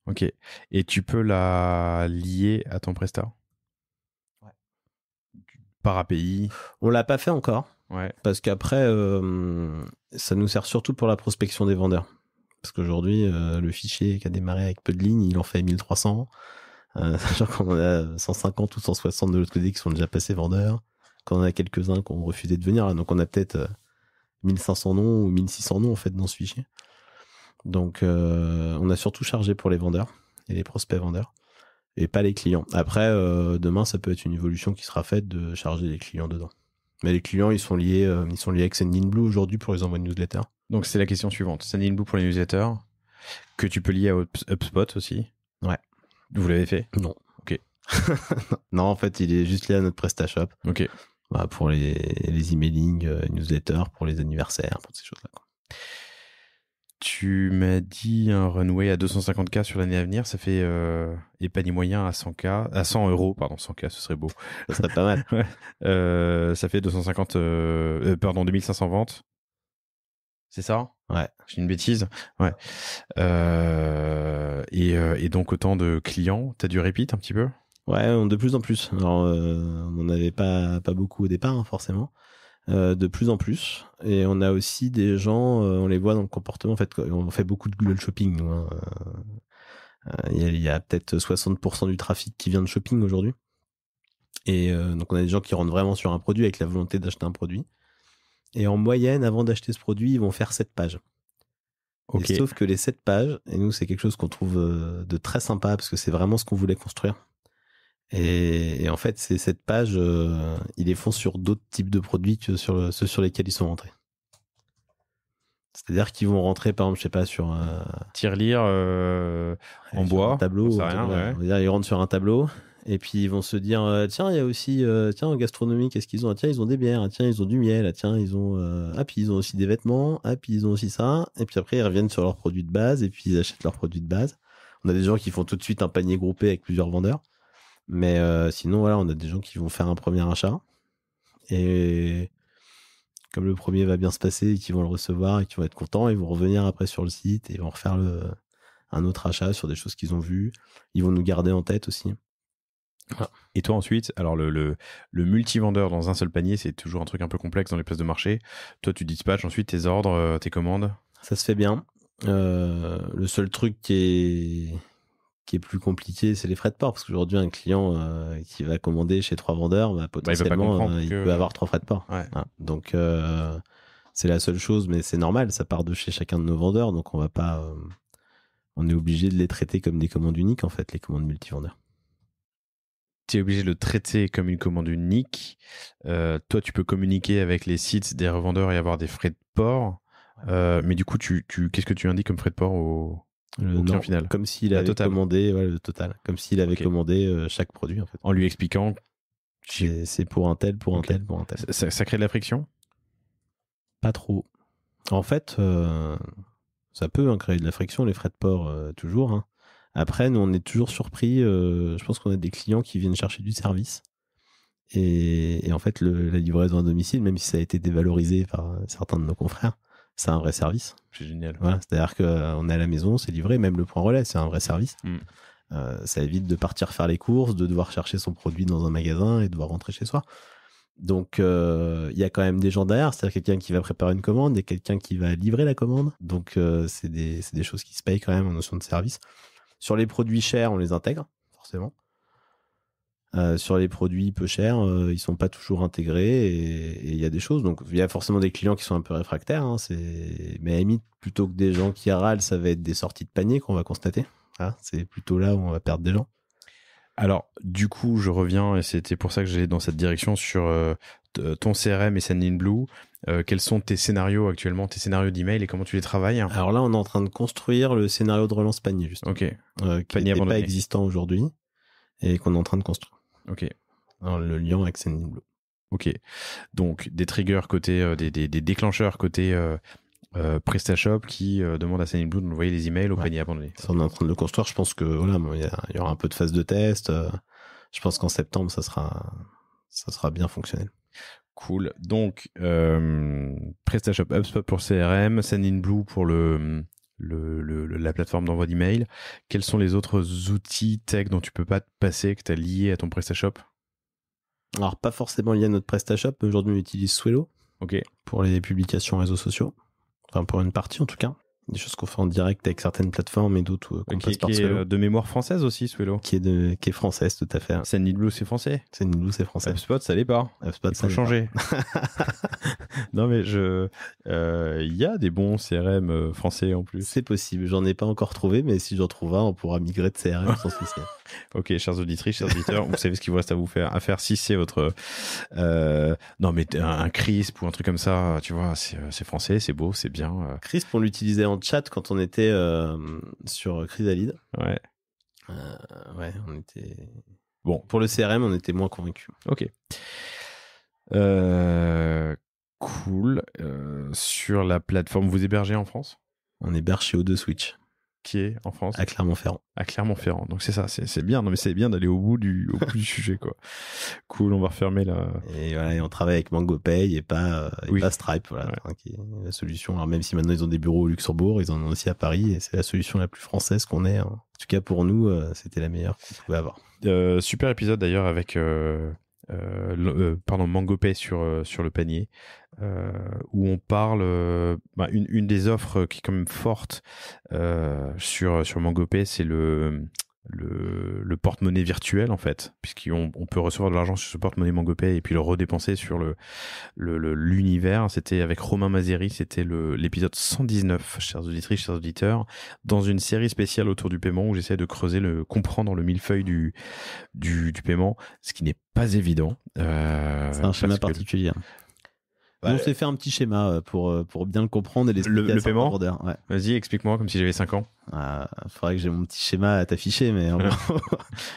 Ok. Et tu peux la lier à ton Presta? Ouais. Par API? On l'a pas fait encore. Ouais. Parce qu'après, ça nous sert surtout pour la prospection des vendeurs. Parce qu'aujourd'hui, le fichier qui a démarré avec peu de lignes, il en fait 1300. Sachant qu'on en a 150 ou 160 de l'autre côté qui sont déjà passés vendeurs. Qu'on en a quelques-uns qui ont refusé de venir. Donc on a peut-être 1500 noms ou 1600 noms en fait dans ce fichier. Donc on a surtout chargé pour les vendeurs et les prospects vendeurs et pas les clients. Après, demain, ça peut être une évolution qui sera faite de charger les clients dedans. Mais les clients, ils sont liés avec Sendinblue aujourd'hui pour les envois de newsletters. Donc c'est la question suivante. Sendinblue pour les newsletters, que tu peux lier à HubSpot aussi. Ouais. Vous l'avez fait? Non. Ok. Non, en fait, il est juste lié à notre PrestaShop. Ok. Bah, pour les emailing, newsletters, pour les anniversaires, pour ces choses-là. Tu m'as dit un runway à 250K sur l'année à venir, ça fait et panier moyen à 100K, à 100 euros, pardon, 100K, ce serait beau. Ça serait pas mal. Ouais. Ça fait 2500 ventes. C'est ça? Ouais. J'ai une bêtise? Ouais. Et donc autant de clients, t'as du repeat un petit peu? Ouais, de plus en plus. Alors, on n'en avait pas beaucoup au départ, hein, forcément. De plus en plus. Et on a aussi des gens, on les voit dans le comportement. En fait, on fait beaucoup de Google Shopping, nous. Hein. Il y a peut-être 60% du trafic qui vient de shopping aujourd'hui. Et donc, on a des gens qui rentrent vraiment sur un produit avec la volonté d'acheter un produit. Et en moyenne, avant d'acheter ce produit, ils vont faire 7 pages. Ok. Et sauf que les 7 pages, et nous, c'est quelque chose qu'on trouve de très sympa parce que c'est vraiment ce qu'on voulait construire. Et en fait, ces 7 pages, ils les font sur d'autres types de produits que sur ceux sur lesquels ils sont rentrés. C'est-à-dire qu'ils vont rentrer, par exemple, je sais pas, sur un Tirelire en bois, un tableau. j'en sais rien, ouais. On va dire, ils rentrent sur un tableau et puis ils vont se dire tiens, il y a aussi tiens, en gastronomie, qu'est-ce qu'ils ont? Ah, tiens, ils ont des bières. Ah, tiens, ils ont du miel. Ah, tiens, ils ont puis ils ont aussi des vêtements. Ah, puis ils ont aussi ça. Et puis après, ils reviennent sur leurs produits de base et puis ils achètent leurs produits de base. On a des gens qui font tout de suite un panier groupé avec plusieurs vendeurs. Mais sinon, voilà, on a des gens qui vont faire un premier achat. Et comme le premier va bien se passer et qu'ils vont le recevoir et qu'ils vont être contents, ils vont revenir après sur le site et ils vont refaire un autre achat sur des choses qu'ils ont vues. Ils vont nous garder en tête aussi. Voilà. Et toi ensuite, alors le multivendeur dans un seul panier, c'est toujours un truc un peu complexe dans les places de marché. Toi, tu dispatches ensuite tes ordres, tes commandes. Ça se fait bien. Le seul truc qui est plus compliqué, c'est les frais de port, parce qu'aujourd'hui, un client qui va commander chez 3 vendeurs, potentiellement, il peut avoir 3 frais de port. Ouais. Voilà. Donc, c'est la seule chose, mais c'est normal, ça part de chez chacun de nos vendeurs, donc on va pas, on est obligé de les traiter comme des commandes uniques, en fait, les commandes multivendeurs. Tu es obligé de le traiter comme une commande unique. Toi, tu peux communiquer avec les sites des revendeurs et avoir des frais de port. Mais du coup, qu'est-ce que tu indiques comme frais de port au client final? Comme s'il avait commandé le total. Comme s'il avait commandé chaque produit, en fait. En lui expliquant. C'est pour un tel, pour un tel, pour un tel. Ça crée de la friction? Pas trop. En fait, ça peut créer de la friction, les frais de port, toujours. Hein. Après, nous, on est toujours surpris. Je pense qu'on a des clients qui viennent chercher du service. Et en fait, la livraison à domicile, même si ça a été dévalorisé par certains de nos confrères, c'est un vrai service. C'est génial. Voilà, c'est-à-dire qu'on est à la maison, c'est livré, même le point relais, c'est un vrai service. Ça évite de partir faire les courses, de devoir chercher son produit dans un magasin et de devoir rentrer chez soi. Donc, il y a quand même des gens derrière, c'est-à-dire quelqu'un qui va préparer une commande et quelqu'un qui va livrer la commande. Donc, c'est des choses qui se payent quand même en notion de service. Sur les produits chers, on les intègre, forcément. Sur les produits peu chers, ils sont pas toujours intégrés et il y a des choses. Donc, il y a forcément des clients qui sont un peu réfractaires. Hein, mais à la limite, plutôt que des gens qui râlent, ça va être des sorties de panier qu'on va constater. Hein, c'est plutôt là où on va perdre des gens. Alors, du coup, je reviens, et c'était pour ça que j'allais dans cette direction, sur ton CRM et Sendinblue. Quels sont tes scénarios actuellement, tes scénarios d'email et comment tu les travailles? Alors là, on est en train de construire le scénario de relance panier, justement. Ok. Qui n'est pas existant aujourd'hui et qu'on est en train de construire. Ok. Alors, le lien avec Sendinblue. Ok. Donc, des triggers côté, des déclencheurs côté PrestaShop qui demandent à Sendinblue d'envoyer les emails au panier abandonné. Ça, on est en train de le construire. Je pense que voilà, il y aura un peu de phase de test. Je pense qu'en septembre, ça sera bien fonctionnel. Cool. Donc, PrestaShop, HubSpot pour CRM, Sendinblue pour la plateforme d'envoi d'email. Quels sont les autres outils tech dont tu peux pas te passer, que tu as liés à ton PrestaShop? Alors, pas forcément lié à notre PrestaShop, mais aujourd'hui on utilise Swello Ok. pour les publications réseaux sociaux. Enfin, pour une partie en tout cas. Des choses qu'on fait en direct avec certaines plateformes et d'autres qu'on passe par Swello. De mémoire française aussi, Swello. Qui est française, tout à fait. Sendinblue, c'est français. Sendinblue, c'est français. HubSpot, ça l'est pas. HubSpot, il faut changer. Non, mais il y a des bons CRM français en plus. C'est possible. J'en ai pas encore trouvé, mais si j'en trouve un, on pourra migrer de CRM sans souci. Ok, chers auditrices, chers auditeurs, vous savez ce qu'il vous reste à faire si c'est votre non mais un Crisp ou un truc comme ça, tu vois, c'est français, c'est beau, c'est bien. Crisp, on l'utilisait en chat quand on était sur Chrysalide. Ouais. Ouais, on était bon pour le CRM, on était moins convaincus. Ok. Cool. Sur la plateforme, vous hébergez en France? On héberge chez O2 Switch. Qui est en France? À Clermont-Ferrand. À Clermont-Ferrand. Donc c'est ça, c'est bien. Non mais c'est bien d'aller au bout du sujet quoi. Cool, on va refermer là. Et voilà, et on travaille avec MangoPay et pas Stripe, voilà, ouais. qui est la solution. Alors même si maintenant ils ont des bureaux au Luxembourg, ils en ont aussi à Paris et c'est la solution la plus française qu'on ait. En tout cas pour nous, c'était la meilleure qu'on pouvait avoir. Super épisode d'ailleurs avec MangoPay sur le panier, où on parle une des offres qui est quand même forte sur MangoPay, c'est le porte-monnaie virtuel en fait, puisqu'on peut recevoir de l'argent sur ce porte-monnaie MangoPay et puis le redépenser sur l'univers. C'était avec Romain Mazeri, c'était l'épisode 119, chers auditrices, chers auditeurs, dans une série spéciale autour du paiement où j'essaie de creuser comprendre le millefeuille du paiement, ce qui n'est pas évident. C'est un schéma particulier. On s'est fait un petit schéma pour bien le comprendre et l'expliquer le paiement. Ouais. Vas-y, explique-moi comme si j'avais 5 ans. Faudrait que j'ai mon petit schéma à t'afficher, mais en gros...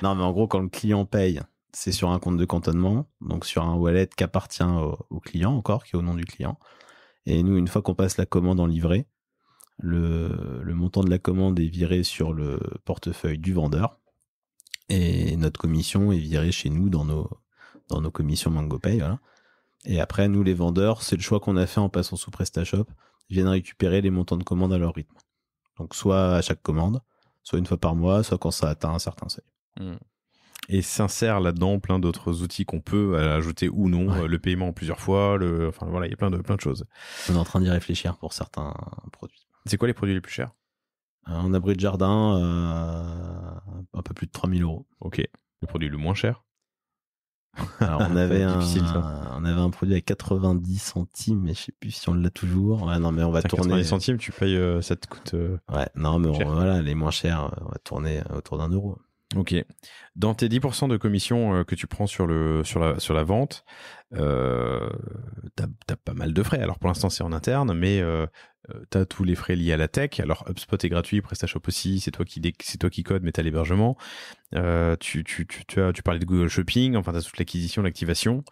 non, mais en gros, quand le client paye, c'est sur un compte de cantonnement, donc sur un wallet qui appartient au client encore, qui est au nom du client. Et nous, une fois qu'on passe la commande en livret, le montant de la commande est viré sur le portefeuille du vendeur et notre commission est virée chez nous dans nos commissions MangoPay, voilà. Et après, nous, les vendeurs, c'est le choix qu'on a fait en passant sous PrestaShop. Ils viennent récupérer les montants de commande à leur rythme. Donc, soit à chaque commande, soit une fois par mois, soit quand ça atteint un certain seuil. Et s'insère là-dedans plein d'autres outils qu'on peut ajouter ou non, ouais. Le paiement en plusieurs fois, enfin voilà, il y a plein de choses. On est en train d'y réfléchir pour certains produits. C'est quoi les produits les plus chers? Un abri de jardin, un peu plus de 3 000 €. Ok. Le produit le moins cher? Alors on avait un produit à 90 centimes, mais je sais plus si on l'a toujours. Ouais, non, mais on va tourner. 90 centimes, tu payes, ça te coûte. Ouais, non, mais voilà, les moins chers, on va tourner autour d'1 €. Ok. Dans tes 10% de commission que tu prends sur la vente, t'as pas mal de frais. Alors pour l'instant c'est en interne, mais t'as tous les frais liés à la tech. Alors HubSpot est gratuit, PrestaShop aussi, c'est toi qui codes, mais t'as l'hébergement. Tu parlais de Google Shopping, enfin t'as toute l'acquisition, l'activation.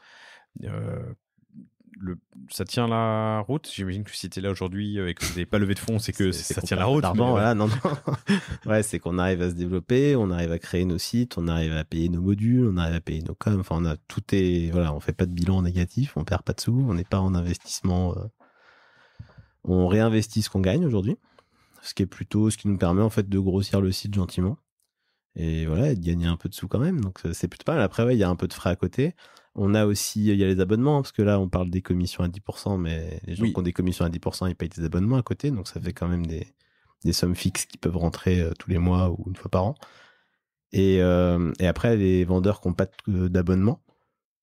Ça tient la route. J'imagine que si t'es là aujourd'hui et que vous n'avez pas levé de fonds, c'est que ça tient la route. Voilà, non. Ouais, c'est qu'on arrive à se développer, on arrive à créer nos sites, on arrive à payer nos modules, on arrive à payer nos coms. Enfin, voilà, on fait pas de bilan négatif, on perd pas de sous, on n'est pas en investissement. On réinvestit ce qu'on gagne aujourd'hui, ce qui nous permet en fait de grossir le site gentiment. Et voilà, de gagner un peu de sous quand même. Donc c'est plutôt pas mal. Après, ouais, il y a un peu de frais à côté. On a aussi, il y a les abonnements, parce que là, on parle des commissions à 10%, mais les gens qui ont des commissions à 10%, ils payent des abonnements à côté. Donc ça fait quand même des sommes fixes qui peuvent rentrer tous les mois ou une fois par an. Et après, les vendeurs qui n'ont pas d'abonnement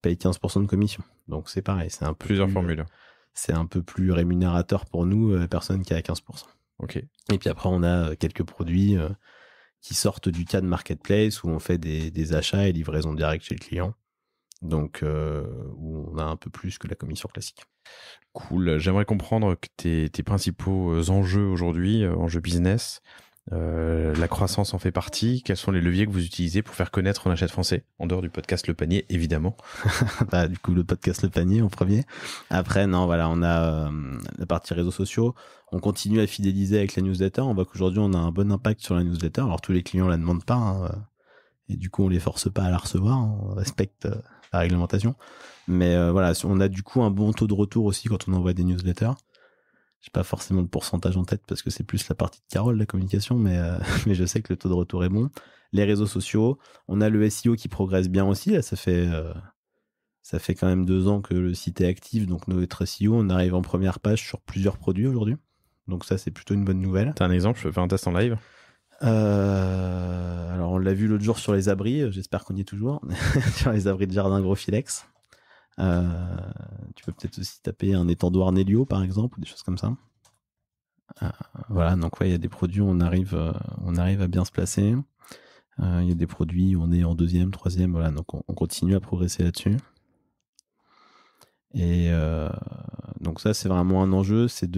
payent 15% de commission. Donc c'est pareil, c'est un peu plusieurs formules. C'est un peu plus rémunérateur pour nous, la personne qui a 15%. Ok. Et puis après, on a quelques produits qui sortent du cadre marketplace où on fait des achats et livraisons directes chez le client. Donc, où on a un peu plus que la commission classique. Cool. J'aimerais comprendre que tes principaux enjeux aujourd'hui, enjeux business, la croissance en fait partie. Quels sont les leviers que vous utilisez pour faire connaître On Achète Français, en dehors du podcast Le Panier, évidemment? Du coup, le podcast Le Panier en premier. Après, non, voilà, on a la partie réseaux sociaux. On continue à fidéliser avec la newsletter. On voit qu'aujourd'hui, on a un bon impact sur la newsletter. Alors, tous les clients la demandent pas, hein, et du coup, on les force pas à la recevoir. On respecte la réglementation. Mais voilà, on a du coup un bon taux de retour aussi quand on envoie des newsletters. J'ai pas forcément le pourcentage en tête parce que c'est plus la partie de Carole, la communication, mais je sais que le taux de retour est bon. Les réseaux sociaux, on a le SEO qui progresse bien aussi. Là, ça fait quand même 2 ans que le site est actif, donc notre SEO, on arrive en première page sur plusieurs produits aujourd'hui. Donc ça, c'est plutôt une bonne nouvelle. T'as un exemple? Je fais un test en live. Alors on l'a vu l'autre jour sur les abris, j'espère qu'on y est toujours, sur les abris de jardin Grosfilex. Tu peux peut-être aussi taper un étendoir Nélio par exemple, ou des choses comme ça. Voilà, donc ouais, il y a des produits où on arrive à bien se placer. Il y a des produits où on est en 2e, 3e, voilà, donc on continue à progresser là-dessus. Et donc ça, c'est vraiment un enjeu, c'est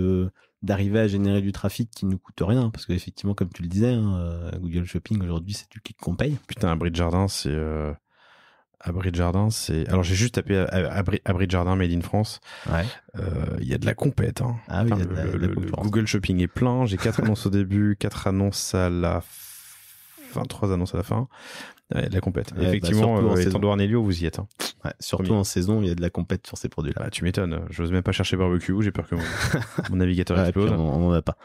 d'arriver à générer du trafic qui ne nous coûte rien, parce qu'effectivement, comme tu le disais, Google Shopping aujourd'hui, c'est du clic qu'on paye. Putain, abri de jardin, c'est alors j'ai juste tapé abri de jardin made in France. Ouais. Il y a de la compète. Hein. Ah oui, enfin, il y a de la concurrence. Google Shopping est plein. J'ai 4 annonces au début, 4 annonces à la fin, 3 annonces à la fin. Il y a de la compète. Ouais, effectivement, étendoir Nélio, vous y êtes. Hein. Ouais, surtout en saison, il y a de la compète sur ces produits-là. Bah, tu m'étonnes. J'ose même pas chercher barbecue. J'ai peur que mon navigateur explose. On n'en a pas.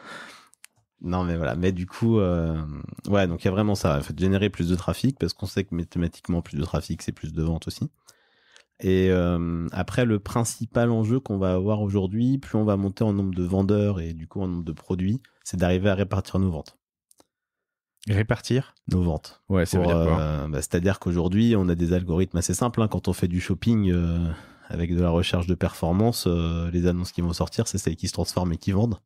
Non, mais voilà. Mais du coup, ouais, donc il y a vraiment ça. Il faut générer plus de trafic parce qu'on sait que mathématiquement, plus de trafic, c'est plus de ventes aussi. Et après, le principal enjeu qu'on va avoir aujourd'hui, plus on va monter en nombre de vendeurs et du coup en nombre de produits, c'est d'arriver à répartir nos ventes. Répartir nos ventes. Ouais, ça veut dire quoi? C'est-à-dire qu'aujourd'hui, on a des algorithmes assez simples. Hein. Quand on fait du shopping avec de la recherche de performance, les annonces qui vont sortir, c'est celles qui se transforment et qui vendent.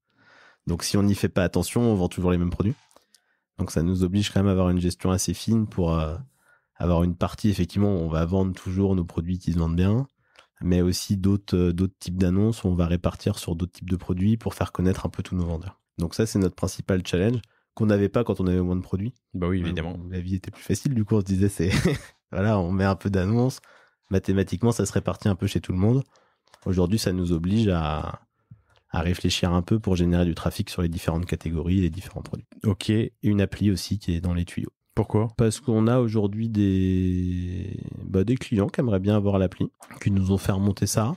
Donc si on n'y fait pas attention, on vend toujours les mêmes produits. Donc ça nous oblige quand même à avoir une gestion assez fine pour avoir une partie, effectivement, où on va vendre toujours nos produits qui se vendent bien, mais aussi d'autres types d'annonces où on va répartir sur d'autres types de produits pour faire connaître un peu tous nos vendeurs. Donc ça, c'est notre principal challenge qu'on n'avait pas quand on avait moins de produits. Bah oui, évidemment. La vie était plus facile, du coup, on se disait, voilà, on met un peu d'annonces, mathématiquement, ça se répartit un peu chez tout le monde. Aujourd'hui, ça nous oblige à réfléchir un peu pour générer du trafic sur les différentes catégories et les différents produits. Ok. Et une appli aussi qui est dans les tuyaux. Pourquoi? Parce qu'on a aujourd'hui des clients qui aimeraient bien avoir l'appli, qui nous ont fait remonter ça.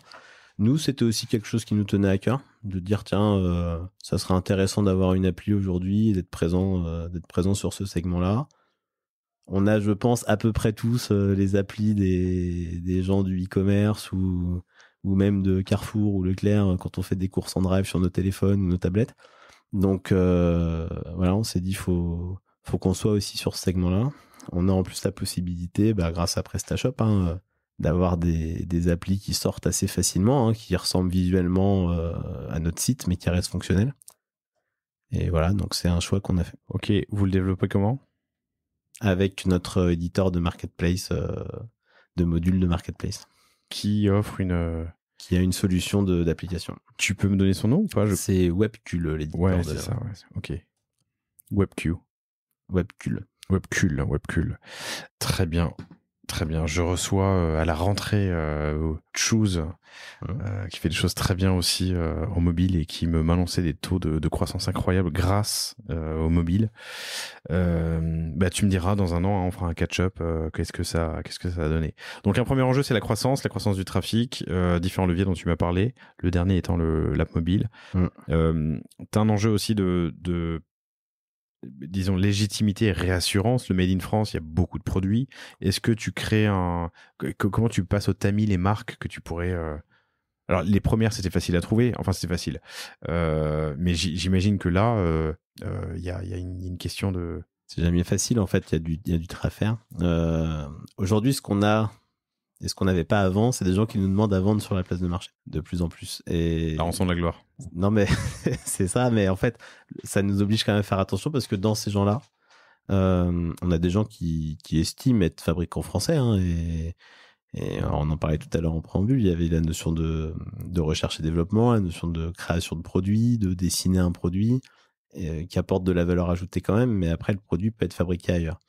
Nous, c'était aussi quelque chose qui nous tenait à cœur, de dire tiens, ça serait intéressant d'avoir une appli aujourd'hui et d'être présent sur ce segment-là. On a, je pense, à peu près tous les applis des gens du e-commerce ou même de Carrefour ou Leclerc quand on fait des courses en drive sur nos téléphones ou nos tablettes. Donc voilà, on s'est dit faut qu'on soit aussi sur ce segment-là. On a en plus la possibilité, grâce à PrestaShop, d'avoir des applis qui sortent assez facilement, qui ressemblent visuellement à notre site, mais qui restent fonctionnels. Et voilà, donc c'est un choix qu'on a fait. Ok, vous le développez comment? Avec notre éditeur de marketplace, de module de marketplace. Qui offre qui a une solution d'application. Tu peux me donner son nom ou pas? C'est Webcule, l'éditeur. Ouais, c'est ça, ouais. Ok. Webcule. Webcule. Très bien. Très bien. Je reçois à la rentrée Choose, qui fait des choses très bien aussi en mobile et qui m'a annoncé des taux de croissance incroyables grâce au mobile. Tu me diras dans un an, on fera un catch-up. Qu'est-ce que ça a donné. Donc un premier enjeu, c'est la croissance du trafic, différents leviers dont tu m'as parlé. Le dernier étant l'app mobile. T'as un enjeu aussi de disons légitimité et réassurance. Le Made in France, il y a beaucoup de produits. Est-ce que tu crées comment tu passes au tamis les marques que tu pourrais alors les premières c'était facile à trouver, enfin c'était facile, mais j'imagine que là il y a une question de... C'est jamais facile en fait, il y a du travail à faire. Aujourd'hui, ce qu'on a et ce qu'on n'avait pas avant, c'est des gens qui nous demandent à vendre sur la place de marché, de plus en plus. Et la rançon de la gloire. Non mais c'est ça, mais en fait, ça nous oblige quand même à faire attention parce que dans ces gens-là, on a des gens qui estiment être fabricants français, et on en parlait tout à l'heure en préambule, il y avait la notion de recherche et développement, la notion de création de produits, de dessiner un produit qui apporte de la valeur ajoutée quand même, mais après le produit peut être fabriqué ailleurs.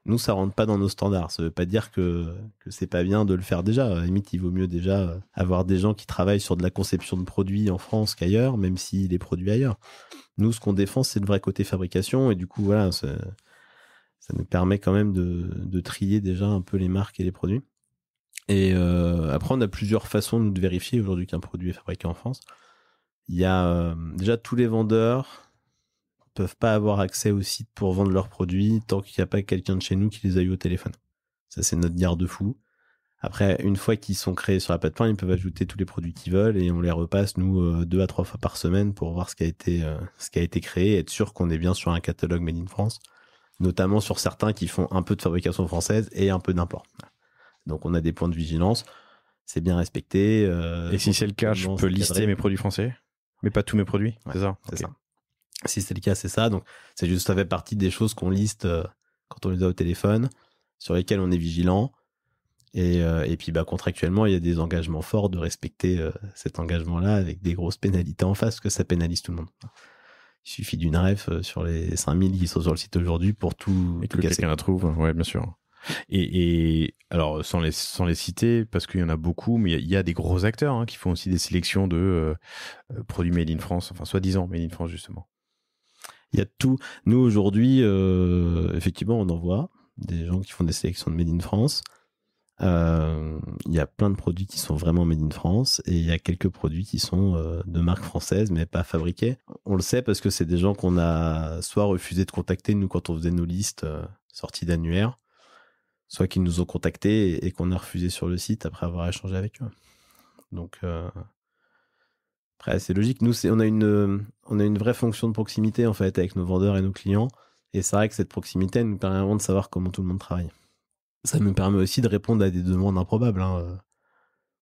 Nous, ça rentre pas dans nos standards. Ça veut pas dire que c'est pas bien de le faire déjà. À la limite, il vaut mieux déjà avoir des gens qui travaillent sur de la conception de produits en France qu'ailleurs, même s'il est produit ailleurs. Nous, ce qu'on défend, c'est le vrai côté fabrication, et du coup, voilà, ça nous permet quand même de trier déjà un peu les marques et les produits. Et après, on a plusieurs façons de vérifier aujourd'hui qu'un produit est fabriqué en France. Il y a déjà tous les vendeurs peuvent pas avoir accès au site pour vendre leurs produits tant qu'il n'y a pas quelqu'un de chez nous qui les a eu au téléphone. Ça, c'est notre garde-fou. Après, une fois qu'ils sont créés sur la plateforme, ils peuvent ajouter tous les produits qu'ils veulent et on les repasse, nous, 2 à 3 fois par semaine pour voir ce qui a été créé et être sûr qu'on est bien sur un catalogue Made in France, notamment sur certains qui font un peu de fabrication française et un peu d'import. Donc, on a des points de vigilance. C'est bien respecté. Et si c'est le cas, je peux lister mes produits français, mais pas tous mes produits, c'est ça? C'est ça. Si c'est le cas, c'est ça. Donc, c'est juste, ça fait partie des choses qu'on liste quand on les a au téléphone, sur lesquelles on est vigilant. Et puis, contractuellement, il y a des engagements forts de respecter cet engagement-là avec des grosses pénalités en face, parce que ça pénalise tout le monde. Il suffit d'une ref sur les 5000 qui sont sur le site aujourd'hui pour tout que casser. Quelqu'un la trouve, ouais, bien sûr. Et alors, sans les citer, parce qu'il y en a beaucoup, mais il y a des gros acteurs qui font aussi des sélections de produits Made in France, enfin, soi-disant Made in France, justement. Il y a tout. Nous, aujourd'hui, effectivement, on en voit des gens qui font des sélections de Made in France. Il y a plein de produits qui sont vraiment Made in France et il y a quelques produits qui sont de marque française mais pas fabriqués. On le sait parce que c'est des gens qu'on a soit refusé de contacter, nous, quand on faisait nos listes sorties d'annuaires, soit qu'ils nous ont contactés et qu'on a refusé sur le site après avoir échangé avec eux. Donc, après, c'est logique. Nous, on a une vraie fonction de proximité, en fait, avec nos vendeurs et nos clients. Et c'est vrai que cette proximité nous permet vraiment de savoir comment tout le monde travaille. Ça nous permet aussi de répondre à des demandes improbables. On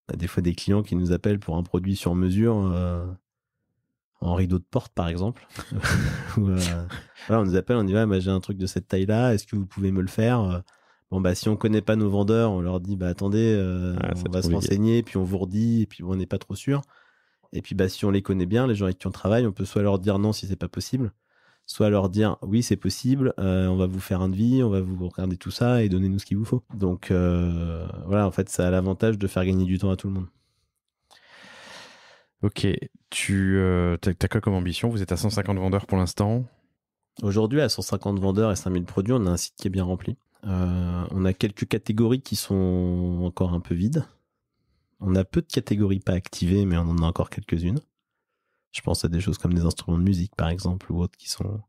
a des fois des clients qui nous appellent pour un produit sur mesure, en rideau de porte, par exemple. Ou, voilà, on nous appelle, on dit ouais, j'ai un truc de cette taille-là, est-ce que vous pouvez me le faire? Si on connaît pas nos vendeurs, on leur dit attendez, on va se renseigner, puis on vous redit, et puis on n'est pas trop sûr. Et puis si on les connaît bien, les gens avec qui on travaille, on peut soit leur dire non si c'est pas possible, soit leur dire oui c'est possible, on va vous faire un devis, on va vous regarder tout ça et donnez-nous ce qu'il vous faut. Donc voilà, en fait ça a l'avantage de faire gagner du temps à tout le monde. Ok, t'as quoi comme ambition? Vous êtes à 150 vendeurs pour l'instant? Aujourd'hui, à 150 vendeurs et 5000 produits, on a un site qui est bien rempli. On a quelques catégories qui sont encore un peu vides. On a peu de catégories pas activées, mais on en a encore quelques-unes. Je pense à des choses comme des instruments de musique, par exemple, ou autres qui sont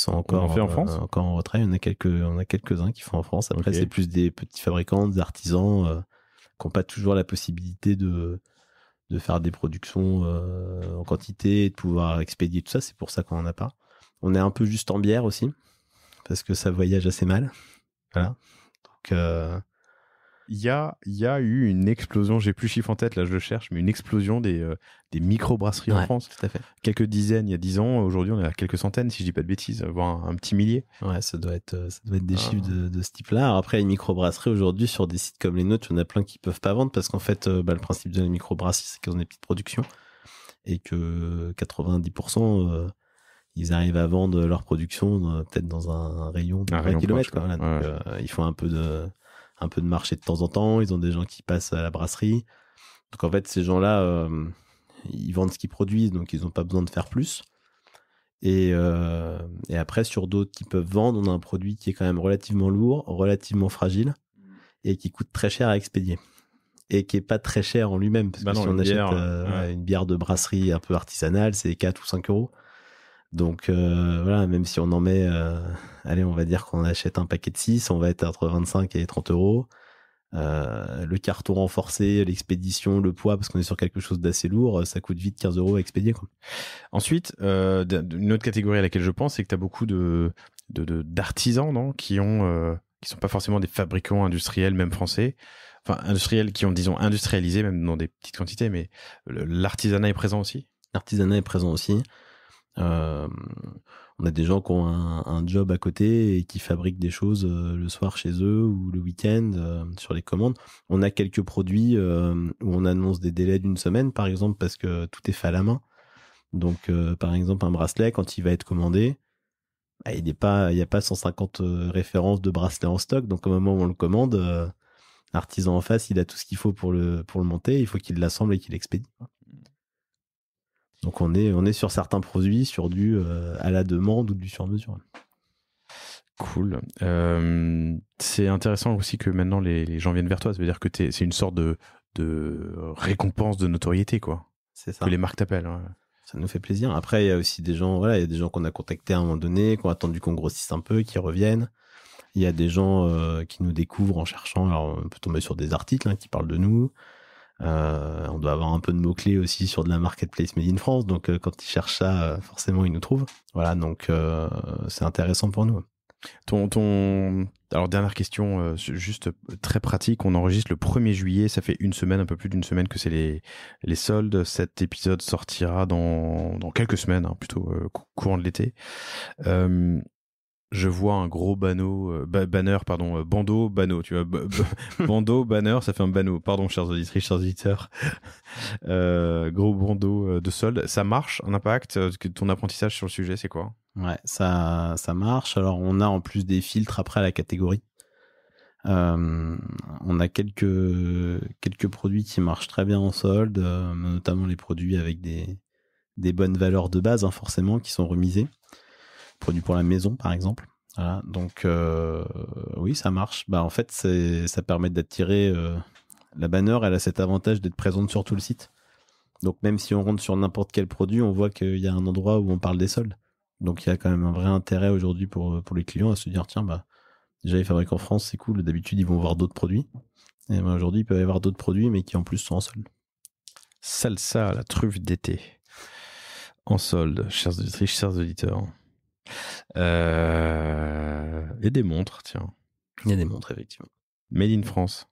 encore en France, encore en retrait. On a quelques-uns qui font en France. Après, c'est plus des petits fabricants, des artisans qui n'ont pas toujours la possibilité de faire des productions en quantité, de pouvoir expédier tout ça. C'est pour ça qu'on n'en a pas. On est un peu juste en bière aussi, parce que ça voyage assez mal. Voilà. Donc, il y a eu une explosion, j'ai plus le chiffre en tête, là je le cherche, mais une explosion des micro-brasseries en France. Tout à fait. Quelques dizaines il y a 10 ans, aujourd'hui on est à quelques centaines, si je dis pas de bêtises, voire un petit millier. Ouais, ça doit être des chiffres de ce type-là. Alors après, les micro-brasseries aujourd'hui, sur des sites comme les nôtres, il y en a plein qui peuvent pas vendre parce qu'en fait, le principe de la micro-brasserie, c'est qu'ils ont des petites productions et que 90%, ils arrivent à vendre leur production peut-être dans un rayon de 20 km. Voilà. Donc, ils font un peu de marché de temps en temps. Ils ont des gens qui passent à la brasserie. Donc en fait, ces gens-là, ils vendent ce qu'ils produisent, donc ils n'ont pas besoin de faire plus. Et après, sur d'autres qui peuvent vendre, on a un produit qui est quand même relativement lourd, relativement fragile et qui coûte très cher à expédier. Et qui est pas très cher en lui-même. Parce que si on achète une bière de brasserie un peu artisanale, c'est 4 ou 5 euros. Donc voilà, même si on en met, on va dire qu'on achète un paquet de 6, on va être entre 25 et 30 euros. Le carton renforcé, l'expédition, le poids, parce qu'on est sur quelque chose d'assez lourd, ça coûte vite 15 euros à expédier, quoi. Ensuite, une autre catégorie à laquelle je pense, c'est que tu as beaucoup d'artisans, non, qui sont pas forcément des fabricants industriels, même français. Enfin, industriels qui ont, disons, industrialisé, même dans des petites quantités, mais l'artisanat est présent aussi. L'artisanat est présent aussi. On a des gens qui ont un job à côté et qui fabriquent des choses le soir chez eux ou le week-end sur les commandes. On a quelques produits où on annonce des délais d'1 semaine, par exemple, parce que tout est fait à la main. Donc, par exemple, un bracelet, quand il va être commandé, il n'y a pas 150 références de bracelets en stock. Donc, au moment où on le commande, l'artisan en face, il a tout ce qu'il faut pour le monter. Il faut qu'il l'assemble et qu'il l'expédie. Donc on est sur certains produits sur du à la demande ou du sur mesure. Cool. C'est intéressant aussi que maintenant les gens viennent vers toi. Ça veut dire que c'est une sorte de récompense de notoriété, quoi. C'est ça. Que les marques t'appellent. Ouais. Ça nous fait plaisir. Après, il y a aussi des gens, voilà, il y a des gens qu'on a contactés à un moment donné, qui ont attendu qu'on grossisse un peu, qui reviennent. Il y a des gens qui nous découvrent en cherchant. Alors, on peut tomber sur des articles qui parlent de nous. On doit avoir un peu de mots-clés aussi sur de la marketplace made in France. Donc, quand ils cherchent ça, forcément, ils nous trouvent. Voilà, donc c'est intéressant pour nous. Alors, dernière question, juste très pratique. On enregistre le 1er juillet. Ça fait une semaine, un peu plus d'une semaine que c'est les soldes. Cet épisode sortira dans quelques semaines, plutôt courant de l'été. Je vois un gros bandeau, banneau, tu vois, bandeau, banner, ça fait un banneau. Pardon, chers auditrices, chers auditeurs. Gros bandeau de solde. Ça marche, un impact? Ton apprentissage sur le sujet, c'est quoi? Ouais, ça marche. Alors, on a en plus des filtres après à la catégorie. On a quelques produits qui marchent très bien en solde, notamment les produits avec des bonnes valeurs de base, forcément, qui sont remisés. Produits pour la maison, par exemple. Voilà, donc oui, ça marche. En fait, ça permet d'attirer. La banner, elle a cet avantage d'être présente sur tout le site. Donc même si on rentre sur n'importe quel produit, on voit qu'il y a un endroit où on parle des soldes. Donc il y a quand même un vrai intérêt aujourd'hui pour les clients à se dire tiens, déjà ils fabriquent en France, c'est cool. D'habitude ils vont voir d'autres produits. Et aujourd'hui il peut y avoir d'autres produits, mais qui en plus sont en solde. Salsa, la truffe d'été. En solde, chers auditrices, chers auditeurs. Et des montres, tiens. Il y a des montres, effectivement. Made in France.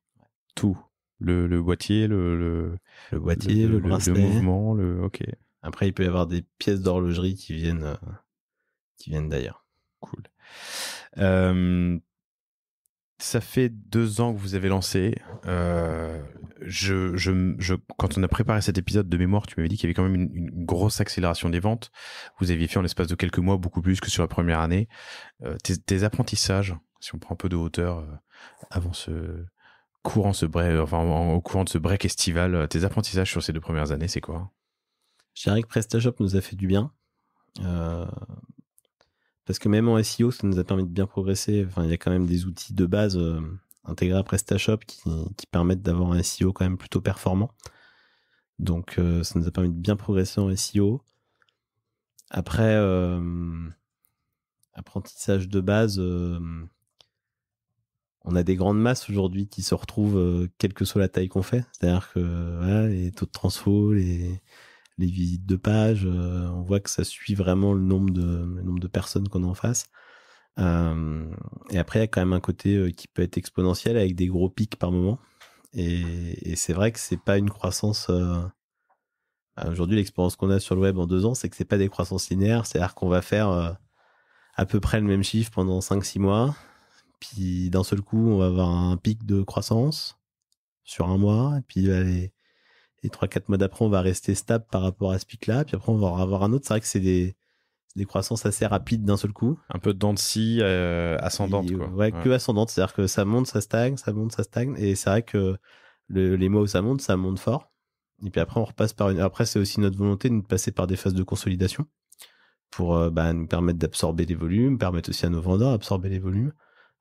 Tout. Le boîtier, le boîtier, le bracelet. Le mouvement, ok. Après, il peut y avoir des pièces d'horlogerie qui viennent d'ailleurs. Cool. Ça fait 2 ans que vous avez lancé. Quand on a préparé cet épisode de mémoire, tu m'avais dit qu'il y avait quand même une grosse accélération des ventes. Vous aviez fait en l'espace de quelques mois beaucoup plus que sur la première année. Tes apprentissages, si on prend un peu de hauteur avant au courant de ce break estival, tes apprentissages sur ces 2 premières années, c'est quoi? Je dirais que PrestaShop nous a fait du bien. Parce que même en SEO, ça nous a permis de bien progresser. Enfin, il y a quand même des outils de base intégrés à PrestaShop qui permettent d'avoir un SEO quand même plutôt performant. Donc, ça nous a permis de bien progresser en SEO. Après, apprentissage de base, on a des grandes masses aujourd'hui qui se retrouvent quelle que soit la taille qu'on fait. C'est-à-dire que voilà, les taux de transfo, les visites de page, on voit que ça suit vraiment le nombre de personnes qu'on a en face. Et après, il y a quand même un côté qui peut être exponentiel avec des gros pics par moment. Et c'est vrai que c'est pas une croissance. Aujourd'hui, l'expérience qu'on a sur le web en 2 ans, c'est que c'est pas des croissances linéaires. C'est-à-dire qu'on va faire à peu près le même chiffre pendant 5-6 mois. Puis d'un seul coup, on va avoir un pic de croissance sur un mois. Et puis les 3-4 mois d'après, on va rester stable par rapport à ce pic-là. Puis après, on va avoir un autre. C'est vrai que c'est des croissances assez rapides d'un seul coup. Un peu de dents de scie ascendante, quoi. Ouais, que ascendante. C'est-à-dire que ça monte, ça stagne, ça monte, ça stagne. Et c'est vrai que les mois où ça monte fort. Et puis après, on repasse par Après, c'est aussi notre volonté de passer par des phases de consolidation pour nous permettre d'absorber les volumes, permettre aussi à nos vendeurs d'absorber les volumes.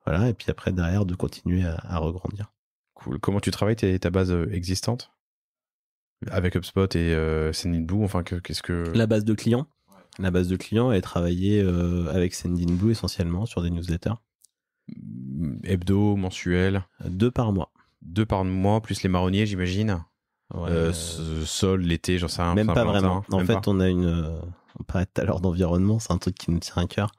Voilà. Et puis après, derrière, de continuer à regrandir. Cool. Comment tu travailles ta base existante? Avec HubSpot et Sendinblue, enfin, qu'est-ce que... La base de clients. La base de clients est travaillée avec Sendinblue essentiellement sur des newsletters. Hebdo, mensuel? 2 par mois. 2 par mois, plus les marronniers, j'imagine. Ouais, sol, l'été, j'en sais rien. Même pas vraiment. En fait, on parlait tout à l'heure d'environnement, c'est un truc qui nous tient à cœur.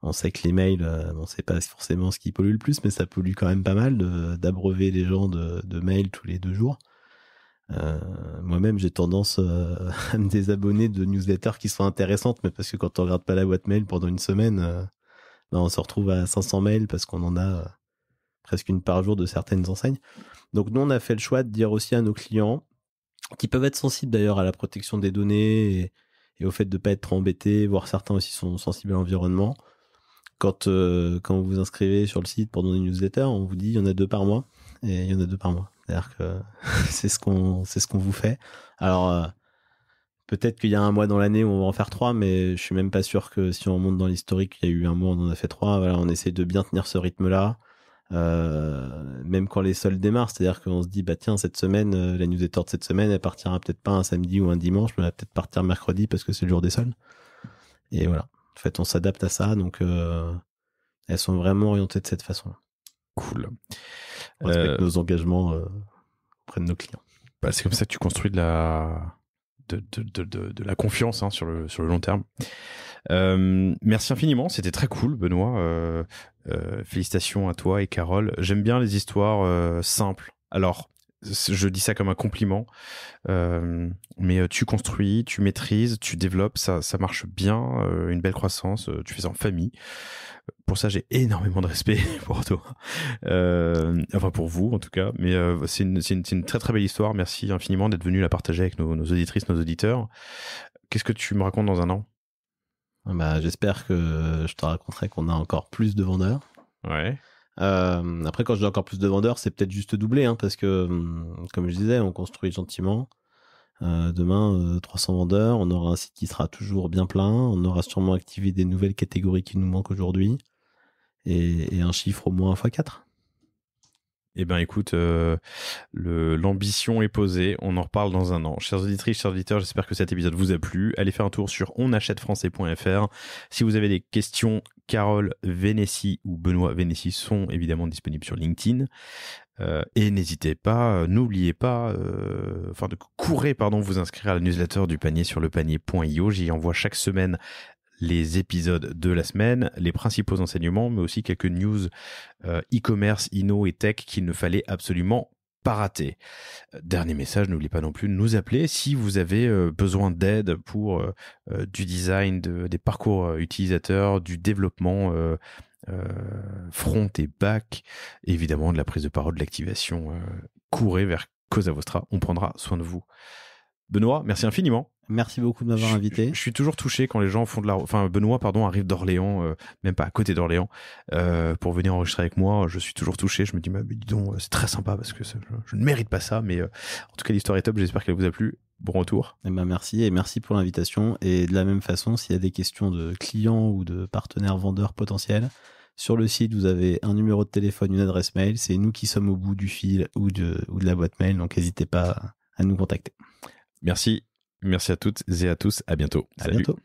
On sait que les mails, c'est pas forcément ce qui pollue le plus, mais ça pollue quand même pas mal d'abreuver les gens de mails tous les 2 jours. Moi-même, j'ai tendance à me désabonner de newsletters qui sont intéressantes, mais parce que quand on regarde pas la boîte mail pendant une semaine, on se retrouve à 500 mails parce qu'on en a presque une par jour de certaines enseignes. Donc nous, on a fait le choix de dire aussi à nos clients, qui peuvent être sensibles d'ailleurs à la protection des données et au fait de pas être trop embêtés, voire certains aussi sont sensibles à l'environnement. Quand vous vous inscrivez sur le site pour donner une newsletter, on vous dit il y en a 2 par mois, et il y en a 2 par mois. C'est-à-dire que c'est ce qu'on vous fait. Alors Peut-être qu'il y a un mois dans l'année où on va en faire 3, mais je suis même pas sûr que si on remonte dans l'historique, il y a eu un mois où on en a fait 3. Voilà, on essaie de bien tenir ce rythme-là, même quand les soldes démarrent. C'est-à-dire qu'on se dit, bah tiens, cette semaine, la newsletter de cette semaine, elle partira peut-être pas un samedi ou un dimanche, mais elle va peut-être partir mercredi parce que c'est le jour des soldes. Et voilà. En fait, on s'adapte à ça, donc elles sont vraiment orientées de cette façon-là. Cool. On respecte nos engagements auprès de nos clients. Bah, c'est comme ça que tu construis de la confiance, hein, sur le long terme. Merci infiniment, c'était très cool, Benoît. Félicitations à toi et Carole. J'aime bien les histoires simples. Alors, je dis ça comme un compliment, mais tu construis, tu maîtrises, tu développes, ça marche bien, une belle croissance, tu fais ça en famille. Pour ça, j'ai énormément de respect pour toi, enfin pour vous en tout cas, mais c'est une très très belle histoire. Merci infiniment d'être venu la partager avec nos auditrices, nos auditeurs. Qu'est-ce que tu me racontes dans un an? Bah, j'espère que je te raconterai qu'on a encore plus de vendeurs. Ouais. Après, quand je dis encore plus de vendeurs, c'est peut-être juste doublé, hein, parce que, comme je disais, on construit gentiment. Demain, 300 vendeurs, on aura un site qui sera toujours bien plein, on aura sûrement activé des nouvelles catégories qui nous manquent aujourd'hui, et un chiffre au moins x4. Eh ben écoute, l'ambition est posée, on en reparle dans un an. Chers auditrices, chers auditeurs, j'espère que cet épisode vous a plu. Allez faire un tour sur onachètefrançais.fr. Si vous avez des questions, Carole Vénétie ou Benoît Vénétie sont évidemment disponibles sur LinkedIn. Et n'hésitez pas, n'oubliez pas, courez vous inscrire à la newsletter du panier sur lepanier.io. J'y envoie chaque semaine les épisodes de la semaine, les principaux enseignements, mais aussi quelques news e-commerce, inno et tech qu'il ne fallait absolument pas rater. Dernier message, n'oubliez pas non plus de nous appeler si vous avez besoin d'aide pour du design, des parcours utilisateurs, du développement front et back, et évidemment de la prise de parole, de l'activation. Courez vers Cosa Vostra, on prendra soin de vous. Benoît, merci infiniment. Merci beaucoup de m'avoir invité. Je suis toujours touché quand les gens font Benoît, arrive d'Orléans, même pas à côté d'Orléans, pour venir enregistrer avec moi. Je suis toujours touché. Je me dis, mais dis donc, c'est très sympa parce que je ne mérite pas ça. Mais en tout cas, l'histoire est top. J'espère qu'elle vous a plu. Bon retour. Eh ben merci, et merci pour l'invitation. Et de la même façon, s'il y a des questions de clients ou de partenaires vendeurs potentiels, sur le site, vous avez un numéro de téléphone, une adresse mail. C'est nous qui sommes au bout du fil ou de la boîte mail. Donc, n'hésitez pas à nous contacter. Merci. Merci à toutes et à tous. À bientôt. Salut. À bientôt.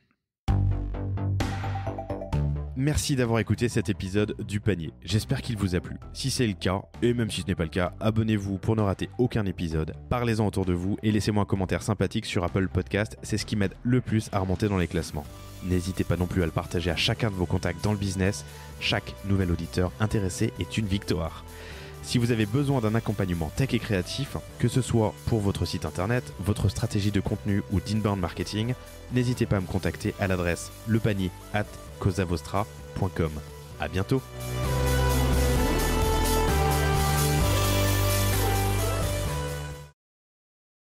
Merci d'avoir écouté cet épisode du panier. J'espère qu'il vous a plu. Si c'est le cas, et même si ce n'est pas le cas, abonnez-vous pour ne rater aucun épisode. Parlez-en autour de vous et laissez-moi un commentaire sympathique sur Apple Podcast. C'est ce qui m'aide le plus à remonter dans les classements. N'hésitez pas non plus à le partager à chacun de vos contacts dans le business. Chaque nouvel auditeur intéressé est une victoire. Si vous avez besoin d'un accompagnement tech et créatif, que ce soit pour votre site internet, votre stratégie de contenu ou d'inbound marketing, n'hésitez pas à me contacter à l'adresse lepanier@cosavostra.com. À bientôt.